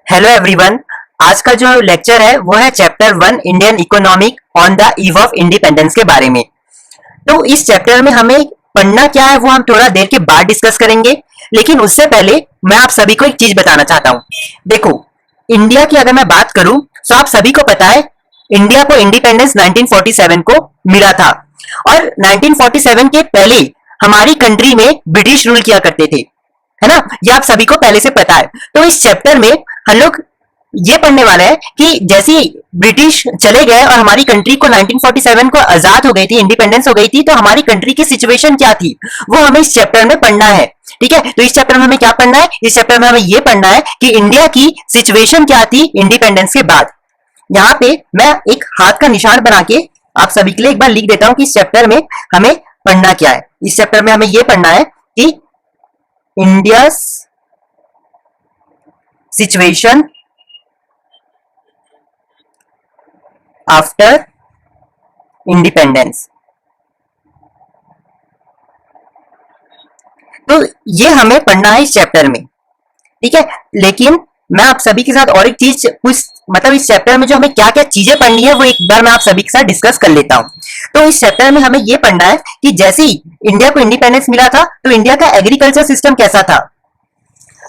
Hello everyone. आज का जो लेक्चर है वो है chapter 1 Indian economic on the eve of independence के बारे में। तो इस चैप्टर में हमें पढ़ना क्या है वो हम थोड़ा देर के बाद डिस्कस करेंगे, लेकिन उससे पहले मैं आप सभी को एक चीज बताना चाहता हूँ। देखो, इंडिया की अगर मैं बात करूं तो आप सभी को पता है इंडिया को इंडिपेंडेंस 1947 को मिला था, और 1947 के पहले हमारी कंट्री में ब्रिटिश रूल किया करते थे, है ना। ये आप सभी को पहले से पता है। तो इस चैप्टर में हम लोग ये पढ़ने वाले हैं कि जैसे ब्रिटिश चले गए और हमारी कंट्री को 1947 को आजाद हो गई थी, इंडिपेंडेंस हो गई थी, तो हमारी कंट्री की सिचुएशन क्या थी वो हमें इस चैप्टर में पढ़ना है। ठीक है, तो इस चैप्टर में हमें क्या पढ़ना है? इस चैप्टर में हमें ये पढ़ना है कि इंडिया की सिचुएशन क्या थी इंडिपेंडेंस के बाद। यहाँ पे मैं एक हाथ का निशान बना के आप सभी के लिए एक बार लिख देता हूं कि इस चैप्टर में हमें पढ़ना क्या है। इस चैप्टर में हमें ये पढ़ना है कि इंडिया सिचुएशन आफ्टर इंडिपेंडेंस। तो ये हमें पढ़ना है इस चैप्टर में, ठीक है। लेकिन मैं आप सभी के साथ और एक चीज कुछ मतलब इस चैप्टर में जो हमें क्या क्या चीजें पढ़नी है वो एक बार मैं आप सभी के साथ डिस्कस कर लेता हूं। तो इस चैप्टर में हमें ये पढ़ना है कि जैसे ही इंडिया को इंडिपेंडेंस मिला था तो इंडिया का एग्रीकल्चर सिस्टम कैसा था।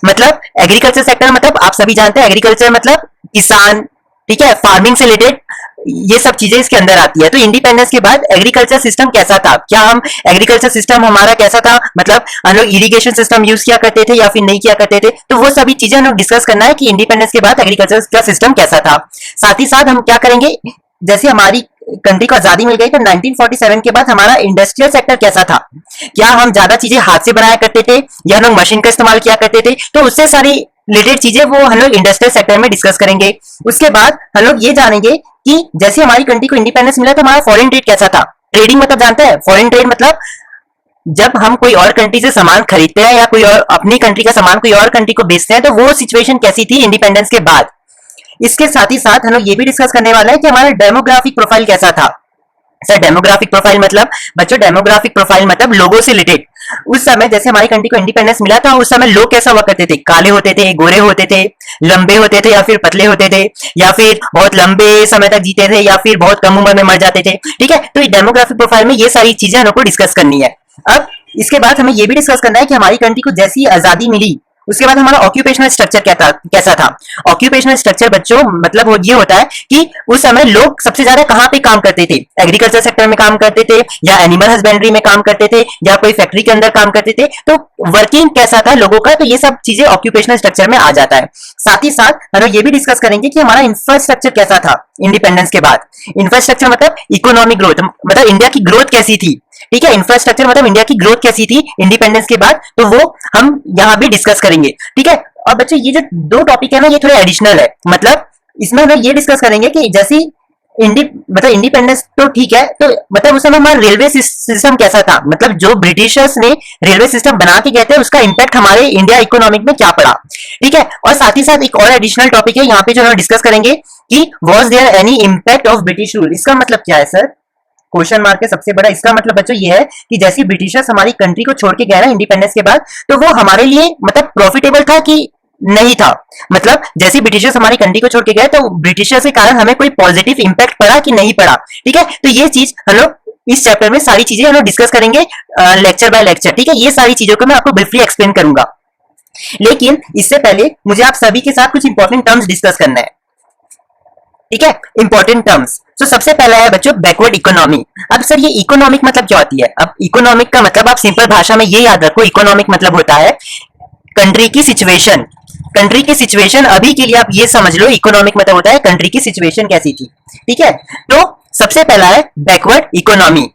मतलब एग्रीकल्चर सेक्टर मतलब आप सभी जानते हैं एग्रीकल्चर मतलब किसान, ठीक है, फार्मिंग से रिलेटेड ये सब चीजें इसके अंदर आती है। तो इंडिपेंडेंस के बाद एग्रीकल्चर सिस्टम कैसा था, क्या हम एग्रीकल्चर सिस्टम हमारा कैसा था, मतलब हम लोग इरिगेशन सिस्टम यूज किया करते थे या फिर नहीं किया करते थे, तो वो सभी चीजें हम लोग डिस्कस करना है कि इंडिपेंडेंस के बाद एग्रीकल्चर का सिस्टम कैसा था। साथ ही साथ हम क्या करेंगे, जैसे हमारी कंट्री को आजादी मिल गई तो 1947 के बाद हमारा इंडस्ट्रियल सेक्टर कैसा था, क्या हम ज्यादा चीजें हाथ से बनाया करते थे या हम लोग मशीन का इस्तेमाल किया करते थे, तो उससे सारी रिलेटेड चीजें वो हम लोग इंडस्ट्रियल सेक्टर में डिस्कस करेंगे। उसके बाद हम लोग ये जानेंगे कि जैसे हमारी कंट्री को इंडिपेंडेंस मिला तो हमारा फॉरेन ट्रेड कैसा था। ट्रेडिंग मतलब जानते हैं, फॉरेन ट्रेड मतलब जब हम कोई और कंट्री से सामान खरीदते हैं या कोई और अपनी कंट्री का सामान कोई और कंट्री को बेचते हैं तो वो सिचुएशन कैसी थी इंडिपेंडेंस के बाद। इसके साथ ही साथ हम लोग ये भी डिस्कस करने वाला है कि हमारा डेमोग्राफिक प्रोफाइल कैसा था। सर डेमोग्राफिक प्रोफाइल मतलब बच्चों डेमोग्राफिक प्रोफाइल मतलब लोगों से रिलेटेड उस समय जैसे हमारी कंट्री को इंडिपेंडेंस मिला था उस समय लोग कैसा हुआ करते थे, काले होते थे, गोरे होते थे, लंबे होते थे या फिर पतले होते थे, या फिर बहुत लंबे समय तक जीते थे या फिर बहुत कम उम्र में मर जाते थे। ठीक है, तो डेमोग्राफिक प्रोफाइल में ये सारी चीजें हम लोग को डिस्कस करनी है। अब इसके बाद हमें ये भी डिस्कस करना है कि हमारी कंट्री को जैसी आजादी मिली उसके बाद हमारा ऑक्यूपेशनल स्ट्रक्चर कैसा था। ऑक्यूपेशनल स्ट्रक्चर बच्चों मतलब ये होता है कि उस समय लोग सबसे ज्यादा कहाँ पे काम करते थे, एग्रीकल्चर सेक्टर में काम करते थे या एनिमल हस्बेंड्री में काम करते थे या कोई फैक्ट्री के अंदर काम करते थे, तो वर्किंग कैसा था लोगों का, तो ये सब चीजें ऑक्यूपेशनल स्ट्रक्चर में आ जाता है। साथ ही साथ हम लोग ये भी डिस्कस करेंगे कि हमारा इंफ्रास्ट्रक्चर कैसा था इंडिपेंडेंस के बाद। इंफ्रास्ट्रक्चर मतलब इकोनॉमिक ग्रोथ, मतलब इंडिया की ग्रोथ कैसी थी। ठीक है, इंफ्रास्ट्रक्चर मतलब इंडिया की ग्रोथ कैसी थी इंडिपेंडेंस के बाद, तो वो हम यहाँ भी डिस्कस करेंगे। ठीक है, और बच्चों ये जो दो टॉपिक है ना ये थोड़े एडिशनल है, मतलब इसमें हम ये डिस्कस करेंगे कि जैसी मतलब इंडिपेंडेंस तो ठीक है, तो मतलब उस समय हमारा रेलवे सिस्टम कैसा था, मतलब जो ब्रिटिशर्स ने रेलवे सिस्टम बना के गए थे उसका इंपैक्ट हमारे इंडिया इकोनॉमिक में क्या पड़ा। ठीक है, और साथ ही साथ एक और एडिशनल टॉपिक है यहाँ पे जो हम डिस्कस करेंगे कि was there any impact of British rule. इसका मतलब क्या है सर, क्वेश्चन मार्क है सबसे बड़ा। इसका मतलब बच्चों ये है कि जैसे ब्रिटिशर्स हमारी कंट्री को छोड़ के गए ना इंडिपेंडेंस के बाद, तो वो हमारे लिए मतलब प्रॉफिटेबल था कि नहीं था। मतलब जैसे ब्रिटिशर्स हमारी कंट्री को छोड़ के गए तो ब्रिटिशर्स के कारण हमें कोई पॉजिटिव इंपैक्ट पड़ा कि नहीं पड़ा। ठीक है, तो ये चीज हम लोग इस चैप्टर में सारी चीजें हम लोग डिस्कस करेंगे लेक्चर बाय लेक्चर। ठीक है, ये सारी चीजों को मैं आपको ब्रीफली एक्सप्लेन करूंगा, लेकिन इससे पहले मुझे आप सभी के साथ कुछ इंपॉर्टेंट टर्म्स डिस्कस करना है। ठीक है, इंपॉर्टेंट टर्म्स। तो सबसे पहला है बच्चों बैकवर्ड इकोनॉमी। अब सर ये इकोनॉमिक मतलब क्या होती है? अब इकोनॉमिक का मतलब आप सिंपल भाषा में ये याद रखो, इकोनॉमिक मतलब होता है कंट्री की सिचुएशन। कंट्री की सिचुएशन अभी के लिए आप ये समझ लो, इकोनॉमिक मतलब होता है कंट्री की सिचुएशन कैसी थी। ठीक है, तो सबसे पहला है बैकवर्ड इकोनॉमी।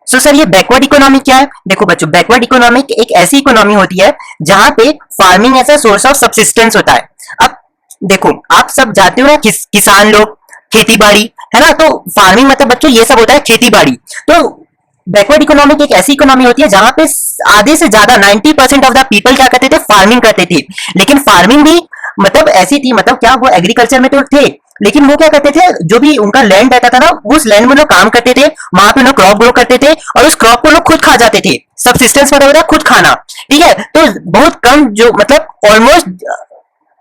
सो सर ये बैकवर्ड इकोनॉमी क्या है? देखो बच्चों बैकवर्ड इकोनॉमी एक ऐसी इकोनॉमी होती है जहां पे farming as a source of subsistence होता है। अब देखो आप सब जानते हो ना किसान लोग खेती बाड़ी, है ना, तो फार्मिंग मतलब बच्चों ये सब होता है खेती बाड़ी। तो बैकवर्ड इकोनॉमी एक ऐसी इकोनॉमी होती है जहां पे आधे से ज्यादा 90% ऑफ द पीपल क्या करते थे, फार्मिंग करते थे। लेकिन फार्मिंग भी मतलब ऐसी थी, मतलब क्या वो एग्रीकल्चर में तो थे लेकिन वो क्या करते थे, जो भी उनका लैंड रहता था ना उस लैंड में लोग काम करते थे, वहां पे लोग क्रॉप ग्रो करते थे और उस क्रॉप को लोग खुद खा जाते थे। सब्सिस्टेंस मतलब होता है खुद खाना। ठीक है, तो बहुत कम जो मतलब ऑलमोस्ट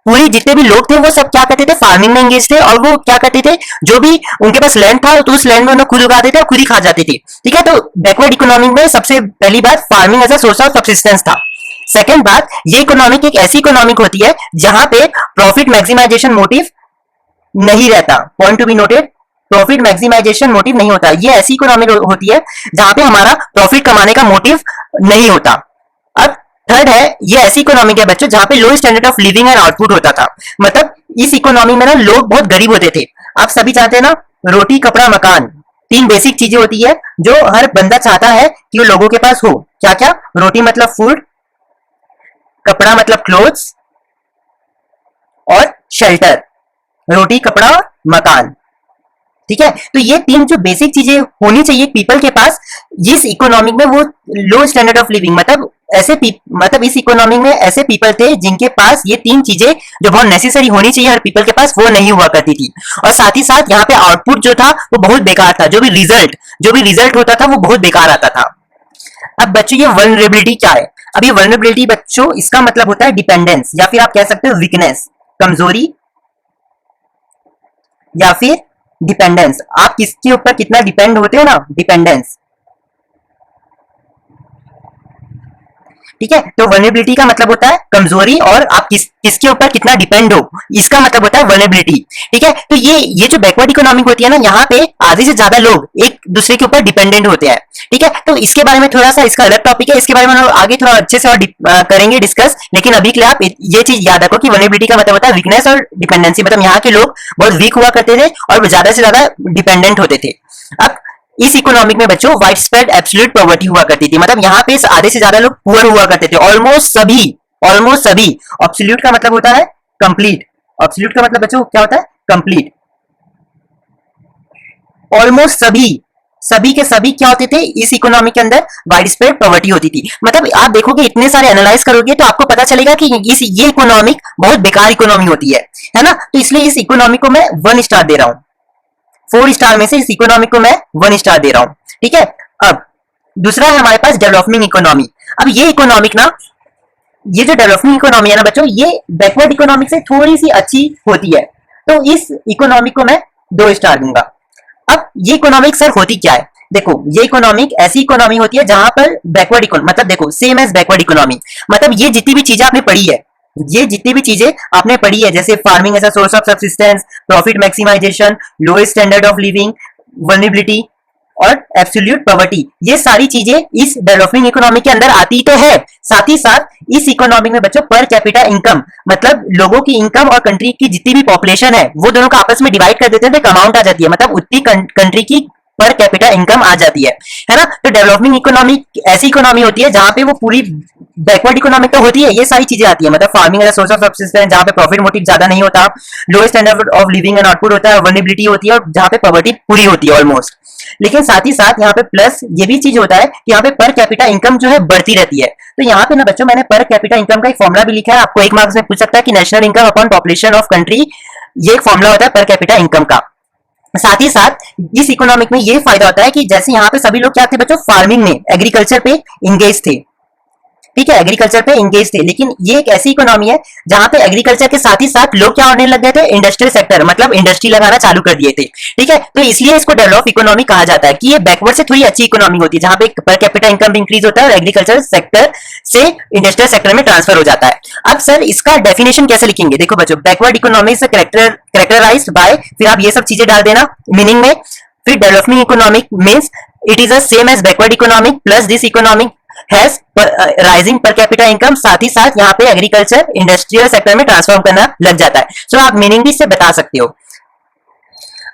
पूरी जितने भी लोग थे वो सब क्या करते थे, फार्मिंग में एंगेज थे, और वो क्या करते थे, जो भी उनके पास लैंड था तो उस लैंड में उन्हें खुद उगाते थे और खुद ही खा जाते थे। ठीक है, तो बैकवर्ड इकोनॉमी में सबसे पहली बात farming as a source of subsistence था। सेकंड बात, ये इकोनॉमिक एक ऐसी इकोनॉमिक होती है जहां पे प्रॉफिट मैक्सिमाइजेशन मोटिव नहीं रहता। Point to be noted, profit maximisation motive नहीं होता। ये ऐसी इकोनॉमी होती है जहां पे हमारा प्रॉफिट कमाने का मोटिव नहीं होता। अब थर्ड है, ये ऐसी इकोनॉमी है बच्चों जहां पे low standard of living and output होता था। मतलब इस इकोनॉमी में ना लोग बहुत गरीब होते थे। आप सभी चाहते हैं ना, रोटी कपड़ा मकान, तीन बेसिक चीजें होती है जो हर बंदा चाहता है कि वो लोगों के पास हो। क्या क्या? रोटी मतलब फूड, कपड़ा मतलब क्लोथ्स, और शेल्टर। रोटी कपड़ा मकान। ठीक है, तो ये तीन जो बेसिक चीजें होनी चाहिए पीपल के पास, इस इकोनॉमिक में वो लो स्टैंडर्ड ऑफ लिविंग, मतलब इस इकोनॉमिक में ऐसे पीपल थे जिनके पास ये तीन चीजें जो बहुत नेसेसरी होनी चाहिए हर पीपल के पास, वो नहीं हुआ करती थी। और साथ ही साथ यहाँ पे आउटपुट जो था वो बहुत बेकार था। जो भी रिजल्ट होता था वो बहुत बेकार आता था। अब बच्चों, ये वल्नरेबिलिटी क्या है? अब ये वल्नरेबिलिटी बच्चों, इसका मतलब होता है डिपेंडेंस, या फिर आप कह सकते हो वीकनेस, कमजोरी, या फिर डिपेंडेंस। आप किसके ऊपर कितना डिपेंड होते हो ना, डिपेंडेंस। ठीक है, तो वल्नरेबिलिटी का मतलब होता है कमजोरी, और आप किसके ऊपर कितना डिपेंड हो, इसका मतलब होता है वल्नरेबिलिटी। ठीक है, तो ये जो बैकवर्ड इकोनॉमिक होती है ना, यहाँ पे आधे से ज्यादा लोग एक दूसरे के ऊपर डिपेंडेंट होते हैं। ठीक है, तो इसके बारे में थोड़ा सा, इसका अलग टॉपिक है, इसके बारे में हम आगे थोड़ा अच्छे से और करेंगे डिस्कस। लेकिन अभी के लिए आप ये चीज याद रखो कि वल्नरेबिलिटी का मतलब होता है वीकनेस और डिपेंडेंसी। मतलब यहाँ के लोग बहुत वीक हुआ करते थे और ज्यादा से ज्यादा डिपेंडेंट होते थे। अब इस इकोनॉमिक में बच्चों वाइड स्प्रेड एब्सोल्यूट पॉवर्टी हुआ करती थी। मतलब यहाँ पे आधे से ज्यादा लोग पुअर हुआ करते थे, ऑलमोस्ट सभी। एब्सोल्यूट का मतलब होता है कंप्लीट। एब्सोल्यूट का मतलब बच्चों क्या होता है? कंप्लीट। ऑलमोस्ट सभी के सभी क्या होते थे इस इकोनॉमी के अंदर? वाइड स्प्रेड पॉवर्टी होती थी। मतलब आप देखोगे, इतने सारे एनालाइज करोगे तो आपको पता चलेगा कि ये इकोनॉमिक बहुत बेकार इकोनॉमी होती है ना। तो इसलिए इस इकोनॉमी को मैं 1 स्टार दे रहा हूं। 4 स्टार में से इस इकोनॉमी को मैं 1 स्टार दे रहा हूं। ठीक है, अब दूसरा है हमारे पास डेवलपिंग इकोनॉमी। अब ये इकोनॉमिक ना, ये जो डेवलपिंग इकोनॉमी है ना बच्चों, ये बैकवर्ड इकोनॉमिक से थोड़ी सी अच्छी होती है। तो इस इकोनॉमिक को मैं 2 स्टार दूंगा। अब ये इकोनॉमिक सर होती क्या है? देखो, ये इकोनॉमिक ऐसी इकोनॉमी होती है जहां पर बैकवर्ड इकोनॉमी, मतलब देखो सेम एज बैकवर्ड इकोनॉमी। मतलब ये जितनी भी चीजें आपने पढ़ी है, जैसे farming as a source of subsistence, profit maximisation, lowest standard of living, vulnerability और एब्सोल्यूट पॉवर्टी, ये सारी चीजें इस डेवलपिंग इकोनॉमी के अंदर आती तो है। साथ ही साथ इस इकोनॉमी में बच्चों पर कैपिटा इनकम, मतलब लोगों की इनकम और कंट्री की जितनी भी पॉपुलेशन है वो दोनों को आपस में डिवाइड कर देते हैं तो अमाउंट आ जाती है। मतलब उतनी कंट्री की पर कैपिटा इनकम आ जाती है ना। तो डेवलपिंग इकोनॉमी ऐसी इकोनॉमी होती है जहां पे वो पूरी बैकवर्ड इकोनॉमिक तो होती है, ये सारी चीजें आती है। मतलब farming as source of subsistence, जहां पे प्रॉफिट मोटिव ज्यादा नहीं होता, lowest standard of living and output होता है, वल्नरेबिलिटी होती है, और जहां पे पॉवर्टी पूरी होती है ऑलमोस्ट। लेकिन साथ ही साथ यहाँ पे प्लस ये भी चीज होता है कि यहाँ पे पर कैपिटा इनकम जो है बढ़ती रहती है। तो यहाँ पे ना बच्चों, मैंने पर कैपिटा इनकम का एक फॉर्मुला भी लिखा है। आपको 1 मार्क्स में पूछ सकता है कि national income upon population of country, ये एक फॉर्मुला होता है पर कैपिटा इनकम का। साथ ही साथ इस इकोनॉमिक में ये फायदा होता है कि जैसे यहाँ पे सभी लोग क्या थे बच्चों, फार्मिंग में, एग्रीकल्चर पे इंगेज थे। ठीक है, एग्रीकल्चर पे इंगेज थे। लेकिन ये एक ऐसी इकोनॉमी है जहां पे एग्रीकल्चर के साथ ही साथ लोग क्या होने लग गए थे, इंडस्ट्रियल सेक्टर, मतलब इंडस्ट्री लगाना चालू कर दिए थे। ठीक है, तो इसलिए इसको डेवलप इकोनॉमी कहा जाता है कि ये बैकवर्ड से थोड़ी अच्छी इकोनॉमी होती है जहां पे पर कैपिटा इनकम भी इंक्रीज होता है और एग्रीकल्चर सेक्टर से इंडस्ट्रियल सेक्टर में ट्रांसफर हो जाता है। अब सर इसका डेफिनेशन कैसे लिखेंगे? देखो बच्चों, बैकवर्ड इकोनॉमी से कैरेक्टराइज्ड बाय, फिर आप ये सब चीजें डाल देना मीनिंग में। फिर developing economic means it is the same as backward economic plus this economic has rising per capita income, साथ ही साथ यहाँ पे एग्रीकल्चर इंडस्ट्रियल सेक्टर में ट्रांसफॉर्म करना लग जाता है। सो आप मीनिंग भी इससे बता सकते हो।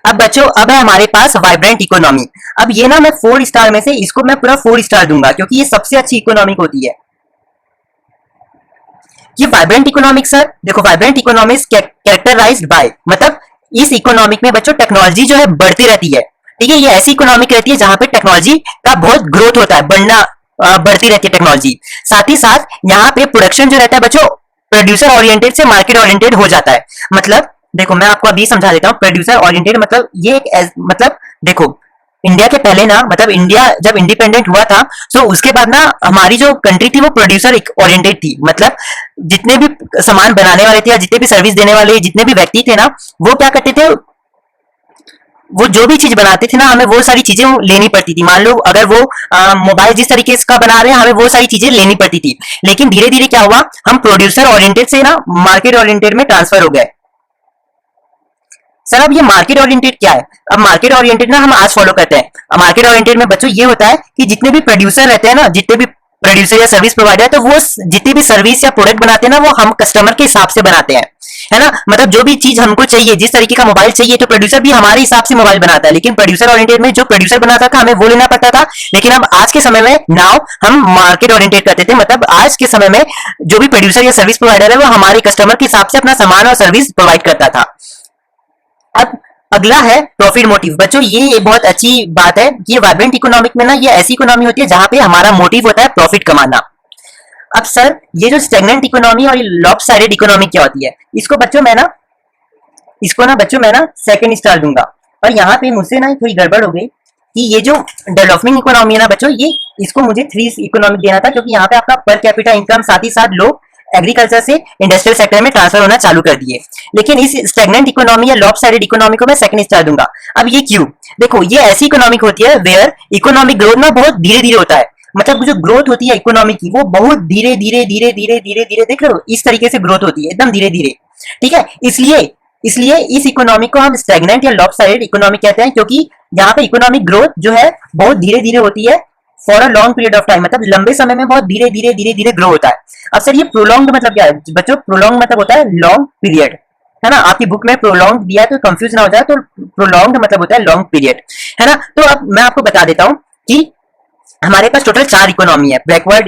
अब बच्चों, अब है हमारे पास वाइब्रेंट इकोनॉमी। अब ये ना मैं 4 स्टार में से इसको मैं पूरा 4 स्टार दूंगा क्योंकि ये सबसे अच्छी इकोनॉमिक होती है। ये वाइब्रेंट इकोनॉमिक सर, देखो वाइब्रेंट इकोनॉमिक्स कैरेक्टराइज्ड बाय, मतलब इस इकोनॉमिक में बच्चों टेक्नोलॉजी जो है बढ़ती रहती है। ठीक है, ये ऐसी इकोनॉमिक रहती है जहां पे टेक्नोलॉजी का बहुत ग्रोथ होता है, बढ़ती रहती है टेक्नोलॉजी। साथ ही साथ यहाँ पे प्रोडक्शन जो रहता है बच्चों, प्रोड्यूसर ओरिएंटेड से मार्केट ओरिएंटेड हो जाता है। मतलब देखो मैं आपको अभी समझा देता हूँ, प्रोड्यूसर ओरिएंटेड मतलब ये एक मतलब देखो इंडिया के पहले ना, मतलब इंडिया जब इंडिपेंडेंट हुआ था, तो उसके बाद ना हमारी जो कंट्री थी वो प्रोड्यूसर ओरिएंटेड थी। मतलब जितने भी सामान बनाने वाले थे या जितने भी सर्विस देने वाले जितने भी व्यक्ति थे ना, वो क्या करते थे, वो जो भी चीज बनाते थे ना, हमें वो सारी चीजें लेनी पड़ती थी। मान लो अगर वो मोबाइल जिस तरीके का बना रहे हैं, हमें वो सारी चीजें लेनी पड़ती थी। लेकिन धीरे धीरे क्या हुआ, हम प्रोड्यूसर ओरिएंटेड से ना मार्केट ओरिएंटेड में ट्रांसफर हो गए। सर अब ये मार्केट ओरिएंटेड क्या है? अब मार्केट ओरिएंटेड ना हम आज फॉलो करते हैं। मार्केट ओरिएंटेड में बच्चों ये होता है कि जितने भी प्रोड्यूसर रहते हैं ना, जितने भी प्रोड्यूसर या सर्विस प्रोवाइडर, तो वो जितनी भी सर्विस या प्रोडक्ट बनाते हैं ना, वो हम कस्टमर के हिसाब से बनाते हैं, है ना। मतलब जो भी चीज हमको चाहिए, जिस तरीके का मोबाइल चाहिए, तो प्रोड्यूसर भी हमारे हिसाब से मोबाइल बनाता है। लेकिन प्रोड्यूसर ओरिएंटेड में जो प्रोड्यूसर बनाता था, हमें वो लेना पड़ता था। लेकिन अब आज के समय में नाउ हम मार्केट ओरिएंटेड करते थे। मतलब आज के समय में जो भी प्रोड्यूसर या सर्विस प्रोवाइडर है, वो हमारे कस्टमर के हिसाब से अपना सामान और सर्विस प्रोवाइड करता था। अब अगला है प्रॉफिट मोटिव। बच्चों ये बहुत अच्छी बात है। ये वाइब्रेंट इकोनॉमिक में ना, ये ऐसी इकोनॉमी होती है जहां पे हमारा मोटिव होता है प्रॉफिट कमाना। अब सर ये जो स्टैग्नेंट इकोनॉमी और लॉपसाइडेड इकोनॉमी क्या होती है, इसको ना बच्चों मैं ना सेकंड स्टार दूंगा। और यहाँ पे मुझसे ना थोड़ी गड़बड़ हो गई कि ये जो डेवलपिंग इकोनॉमी है ना बच्चों, ये इसको मुझे 3 इकोनॉमिक देना था, क्योंकि यहाँ पे आपका पर कैपिटा इनकम, साथ ही साथ लोग एग्रीकल्चर से इंडस्ट्रियल सेक्टर में ट्रांसफर होना चालू कर दिए। लेकिन इस स्टैग्नेंट इकोनॉमी या लॉपसाइडेड इकोनॉमी को मैं सेकंड स्टार दूंगा। अब ये क्यों? देखो ये ऐसी इकोनॉमिक होती है वेयर इकोनॉमिक ग्रोथ ना बहुत धीरे धीरे होता है। मतलब जो ग्रोथ होती है इकोनॉमी की, वो बहुत धीरे धीरे धीरे धीरे धीरे धीरे, देख रहे हो, इस तरीके से ग्रोथ होती है, एकदम धीरे धीरे। ठीक है, इसलिए इसलिए इस इकोनॉमी को हम स्टैग्नेंट या लॉपसाइडेड इकोनॉमी कहते हैं, क्योंकि यहाँ पे इकोनॉमिक ग्रोथ जो है बहुत धीरे धीरे होती है for a long period of time. मतलब लंबे समय में बहुत धीरे धीरे धीरे धीरे ग्रो होता है। अब सर ये प्रोलॉन्ग मतलब क्या है बच्चों? प्रोलॉन्ग मतलब होता है लॉन्ग पीरियड, है ना। आपकी बुक में प्रोलॉन्ग दिया है तो कंफ्यूज ना हो जाए, तो प्रोलॉन्ग मतलब होता है लॉन्ग पीरियड, है ना। तो अब मैं आपको बता देता हूँ कि हमारे पास टोटल 4 इकोनॉमी है: बैकवर्ड,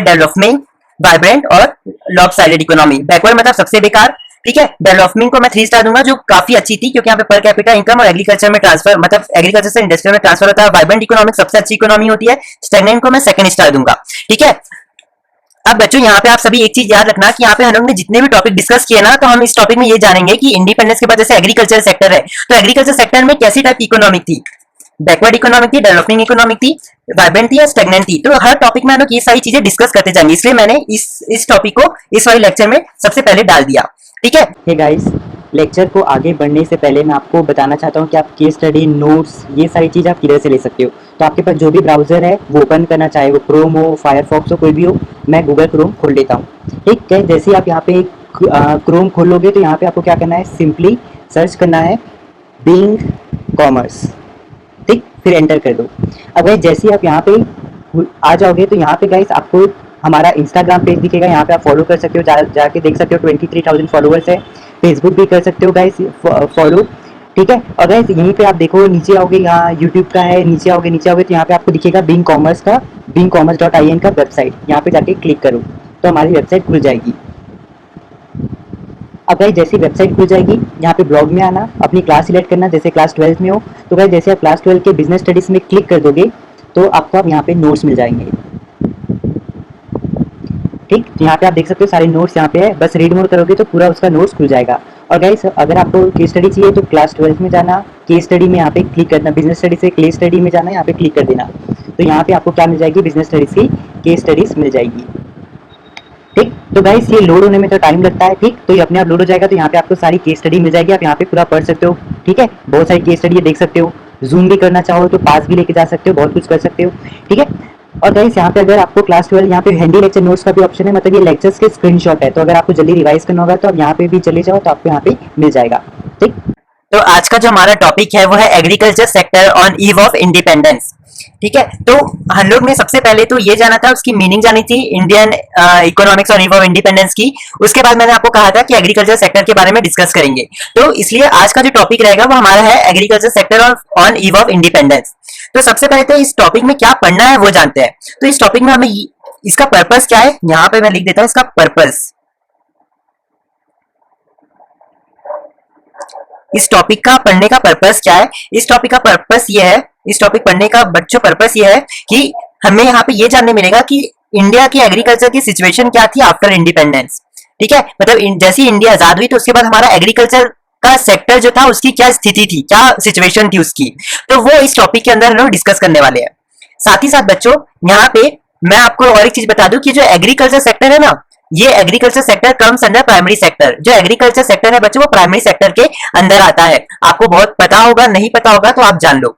डेवलपमेंट, वाइब्रेंट और लॉपसाइडेड इकोनॉमी। बैकवर्ड मतलब सबसे बेकार, ठीक है। डेवलपमेंट को मैं 3 स्टार दूंगा, जो काफी अच्छी थी, क्योंकि यहाँ पे पर कैपिटा इनकम और एग्रीकल्चर में ट्रांसफर, मतलब एग्रीकल्चर से इंडस्ट्रियल में ट्रांसफर होता है। वाइब्रेंट इकोनॉमिक सबसे अच्छी इकोनॉमी होती है। स्टैग्नेंट को मैं सेकंड स्टार दूंगा, ठीक है। अब बच्चों यहाँ पे आप सभी एक चीज याद रखना कि यहाँ पे हम लोग ने जितने भी टॉपिक डिस्कस किए ना, तो हम इस टॉपिक में ये जानेंगे कि इंडिपेंडेंस के बाद जैसे एग्रीकल्चर सेक्टर है, तो एग्रीकल्चर सेक्टर में कैसी टाइप की इकोनॉमिक थी? बैकवर्ड इकोनॉमिक थी, डेवलपिंग इकोनॉमिक थी, वाइब्रेंट थी या स्टैग्नेंट थी? तो हर टॉपिक में हम लोग ये सारी चीजें डिस्कस करते जाएंगे, इसलिए मैंने इस टॉपिक को इस वाले लेक्चर में सबसे पहले डाल दिया, ठीक है। हे गाइस, लेक्चर को आगे बढ़ने से पहले मैं आपको बताना चाहता हूँ कि आप केस स्टडी, नोट्स, ये सारी चीज़ आप किधर से ले सकते हो। तो आपके पास जो भी ब्राउज़र है वो ओपन करना, चाहे वो क्रोम हो, फायरफॉक्स हो, कोई भी हो। मैं गूगल क्रोम खोल लेता हूँ, ठीक है। जैसे ही आप यहाँ पे क्रोम खोलोगे तो यहाँ पे आपको क्या करना है, सिंपली सर्च करना है बिंग कॉमर्स, ठीक। फिर एंटर कर दो। अब गाइस जैसे ही आप यहाँ पे आ जाओगे तो यहाँ पे गाइस आपको हमारा इंस्टाग्राम पेज दिखेगा, यहाँ पे आप फॉलो कर सकते हो, जाके देख सकते हो 23,000 फॉलोअर्स है। फेसबुक भी कर सकते हो गाइस फॉलो, ठीक है। और गाइस यहीं पे आप देखो, नीचे आओगे, यहाँ यूट्यूब का है, नीचे आओगे तो यहाँ पे आपको दिखेगा बिंग कॉमर्स का, bingcommerce.in का वेबसाइट। यहाँ पे जाके क्लिक करो तो हमारी वेबसाइट खुल जाएगी। अब गाइस जैसे वेबसाइट खुल जाएगी, यहाँ पे ब्लॉग में आना, अपनी क्लास सिलेक्ट करना। जैसे क्लास 12 में हो तो गाइस जैसे आप क्लास 12 के बिजनेस स्टडीज़ में क्लिक कर दोगे तो आपको अब यहाँ पे नोट्स मिल जाएंगे, ठीक। यहाँ पे आप देख सकते हो सारे नोट्स यहाँ पे है, बस रीड मोड करोगे तो पूरा उसका नोट्स खुल जाएगा। और गाइस अगर आपको केस स्टडी चाहिए तो क्लास 12 में जाना, केस स्टडी में यहाँ पे क्लिक करना, बिजनेस स्टडी से केस स्टडी में जाना, यहाँ पे क्लिक कर देना। तो यहाँ पे आपको क्या मिल जाएगी, बिजनेस स्टडीज की केस स्टडीज मिल जाएगी, ठीक। तो गाइस ये लोड होने में तो टाइम लगता है, ठीक। तो ये अपने आप लोड हो जाएगा, तो यहाँ पे आपको सारी केस स्टडी मिल जाएगी, आप यहाँ पे पूरा पढ़ सकते हो, ठीक है। बहुत सारी केस स्टडी देख सकते हो, जूम भी करना चाहो तो पास भी लेके जा सकते हो, बहुत कुछ कर सकते हो, ठीक है। और गाइस यहाँ पे अगर आपको क्लास 12 यहाँ पे हैंडी लेक्चर नोट्स का भी ऑप्शन है, मतलब ये लेक्चर्स के स्क्रीनशॉट है, तो अगर आपको जल्दी रिवाइज करना होगा तो आप यहाँ पे भी चले जाओ तो आपको यहाँ पे मिल जाएगा, ठीक। तो आज का जो हमारा टॉपिक है वो है agriculture sector on eve of independence, ठीक है। तो हम लोग ने सबसे पहले तो ये जाना था, उसकी मीनिंग जानी थी, Indian economics on eve of independence की। उसके बाद मैंने आपको कहा था कि एग्रीकल्चर सेक्टर के बारे में डिस्कस करेंगे, तो इसलिए आज का जो टॉपिक रहेगा वो हमारा है agriculture sector on eve of independence. तो सबसे पहले तो इस टॉपिक में क्या पढ़ना है वो जानते हैं। तो इस टॉपिक में हमें इसका पर्पस क्या है, यहाँ पे मैं लिख देता हूँ इसका पर्पस। इस टॉपिक का पढ़ने का पर्पस क्या है? इस टॉपिक का पर्पस ये है, इस टॉपिक पढ़ने का बच्चों पर्पस ये है कि हमें यहाँ पे ये जानने मिलेगा कि इंडिया की एग्रीकल्चर की सिचुएशन क्या थी आफ्टर इंडिपेंडेंस, ठीक है। मतलब जैसे इंडिया आजाद हुई तो उसके बाद हमारा एग्रीकल्चर का सेक्टर जो था उसकी क्या स्थिति थी, क्या सिचुएशन थी उसकी, तो वो इस टॉपिक के अंदर हम लोग डिस्कस करने वाले हैं। साथ ही साथ बच्चों यहाँ पे मैं आपको और एक चीज बता दूं कि जो एग्रीकल्चर सेक्टर है ना, ये agriculture sector comes under primary sector. जो एग्रीकल्चर सेक्टर है बच्चों वो प्राइमरी सेक्टर के अंदर आता है। आपको बहुत पता होगा, नहीं पता होगा तो आप जान लो।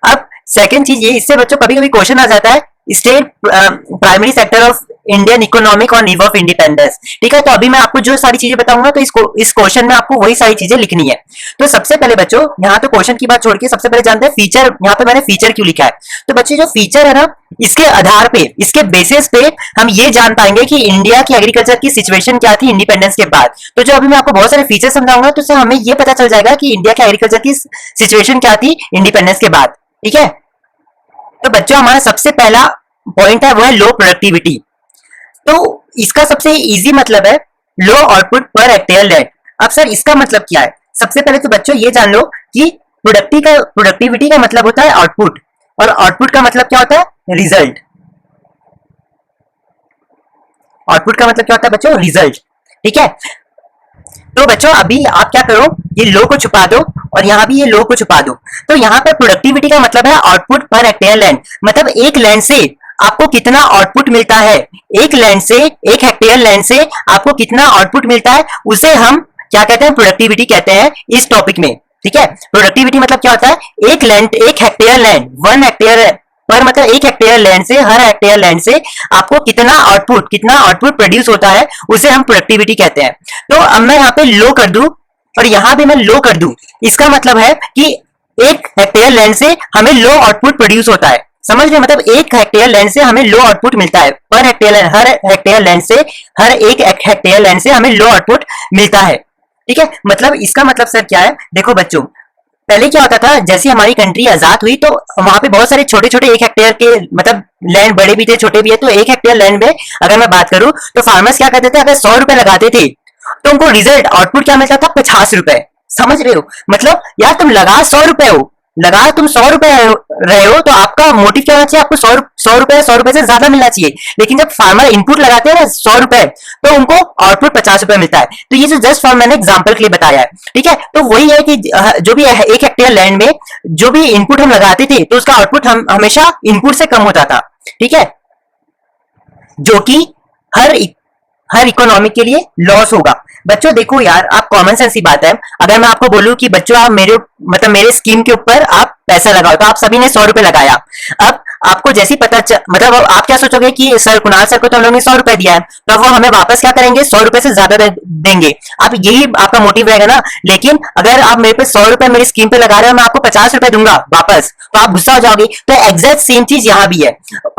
अब सेकंड चीज ये, इससे बच्चों कभी कभी क्वेश्चन आ जाता है state primary sector of Indian economic और ईव ऑफ इंडिपेंडेंस। ठीक है, तो अभी मैं आपको जो सारी चीजें बताऊंगा तो इस क्वेश्चन में आपको वही सारी चीजें लिखनी है। तो सबसे पहले बच्चों यहाँ तो क्वेश्चन की बात छोड़ के सबसे पहले जानते हैं फीचर। यहाँ पे मैंने फीचर क्यों लिखा है, तो बच्चे जो फीचर है ना, इसके आधार पे, इसके बेसिस पे हम ये जान पाएंगे कि इंडिया की एग्रीकल्चर की सिचुएशन क्या थी इंडिपेंडेंस के बाद। तो जो अभी मैं आपको बहुत सारे फीचर समझाऊंगा तो उससे हमें ये पता चल जाएगा कि इंडिया की एग्रीकल्चर की सिचुएशन क्या थी इंडिपेंडेंस के बाद। ठीक है, तो बच्चों हमारा सबसे पहला पॉइंट है वो है लो प्रोडक्टिविटी। तो इसका सबसे इजी मतलब है low output per hectare land. अब सर इसका मतलब क्या है, सबसे पहले तो बच्चों ये जान लो कि प्रोडक्टिविटी का मतलब होता है आउटपुट, और आउटपुट का मतलब क्या होता है, रिजल्ट। आउटपुट का मतलब क्या होता है बच्चों, रिजल्ट। ठीक है, तो बच्चों अभी आप क्या करो, ये लो को छुपा दो और यहाँ भी ये लो को छुपा दो। तो यहाँ पर प्रोडक्टिविटी का मतलब है आउटपुट पर हेक्टेयर लैंड, मतलब एक लैंड से आपको कितना आउटपुट मिलता है, एक लैंड से, एक हेक्टेयर लैंड से आपको कितना आउटपुट मिलता है, उसे हम क्या कहते हैं, प्रोडक्टिविटी कहते हैं इस टॉपिक में। ठीक है, प्रोडक्टिविटी मतलब क्या होता है, एक लैंड, एक हेक्टेयर लैंड, 1 हेक्टेयर पर मतलब एक हेक्टेयर लैंड से, हर हेक्टेयर लैंड से आपको कितना आउटपुट प्रोड्यूस होता है, उसे हम प्रोडक्टिविटी कहते हैं। तो अब मैं यहाँ पे लो कर दूं और यहाँ पे मैं लो कर दूं, इसका मतलब है कि एक हेक्टेयर लैंड से हमें लो आउटपुट प्रोड्यूस होता है। समझ रहे, मतलब एक हेक्टेयर लैंड से हमें लो आउटपुट मिलता है, पर हेक्टेयर, हर हेक्टेयर लैंड से, हर एक हेक्टेयर लैंड से हमें लो आउटपुट मिलता है। ठीक है, मतलब इसका मतलब सर क्या है, देखो बच्चों पहले क्या होता था, जैसे हमारी कंट्री आजाद हुई तो वहां पे बहुत सारे छोटे छोटे एक हेक्टेयर के मतलब लैंड, बड़े भी थे छोटे भी है। तो एक हेक्टेयर लैंड में अगर मैं बात करूं तो फार्मर्स क्या करते थे, अगर 100 रुपए लगाते थे तो उनको रिजल्ट आउटपुट क्या मिलता था, 50 रुपए। समझ रहे हो, मतलब यार तुम लगा 100 रुपए हो, लगा तुम 100 रुपए रहे हो तो आपका मोटिव क्या होना चाहिए, आपको 100 रुपए से ज्यादा मिलना चाहिए। लेकिन जब फार्मर इनपुट लगाते हैं ना 100 रुपए, तो उनको आउटपुट 50 रुपए मिलता है। तो ये जो जस्ट फॉर मैंने एग्जांपल के लिए बताया है। ठीक है, तो वही है कि जो भी एक हेक्टेयर लैंड में जो भी इनपुट हम लगाते थे तो उसका आउटपुट हम हमेशा इनपुट से कम होता था। ठीक है, जो कि हर इकोनॉमी के लिए लॉस होगा। बच्चों देखो यार, आप कॉमन सेंस की बात है, अगर मैं आपको बोलूं कि बच्चों आप मेरे स्कीम के ऊपर आप पैसा लगाओ, तो आप सभी ने 100 रुपए लगाया। अब आपको जैसी मतलब आप क्या सोचोगे कि सर कुणाल सर को तो हम लोगों ने 100 रुपए दिया है, तो वो हमें वापस क्या करेंगे, 100 रुपए से ज्यादा देंगे। आप यही आपका मोटिव रहेगा ना। लेकिन अगर आप मेरे पे 100 रुपए मेरी स्कीम पे लगा रहे हो, मैं आपको 50 रुपए दूंगा वापस, तो आप गुस्सा हो जाओगे। तो एग्जैक्ट सेम चीज यहाँ भी है।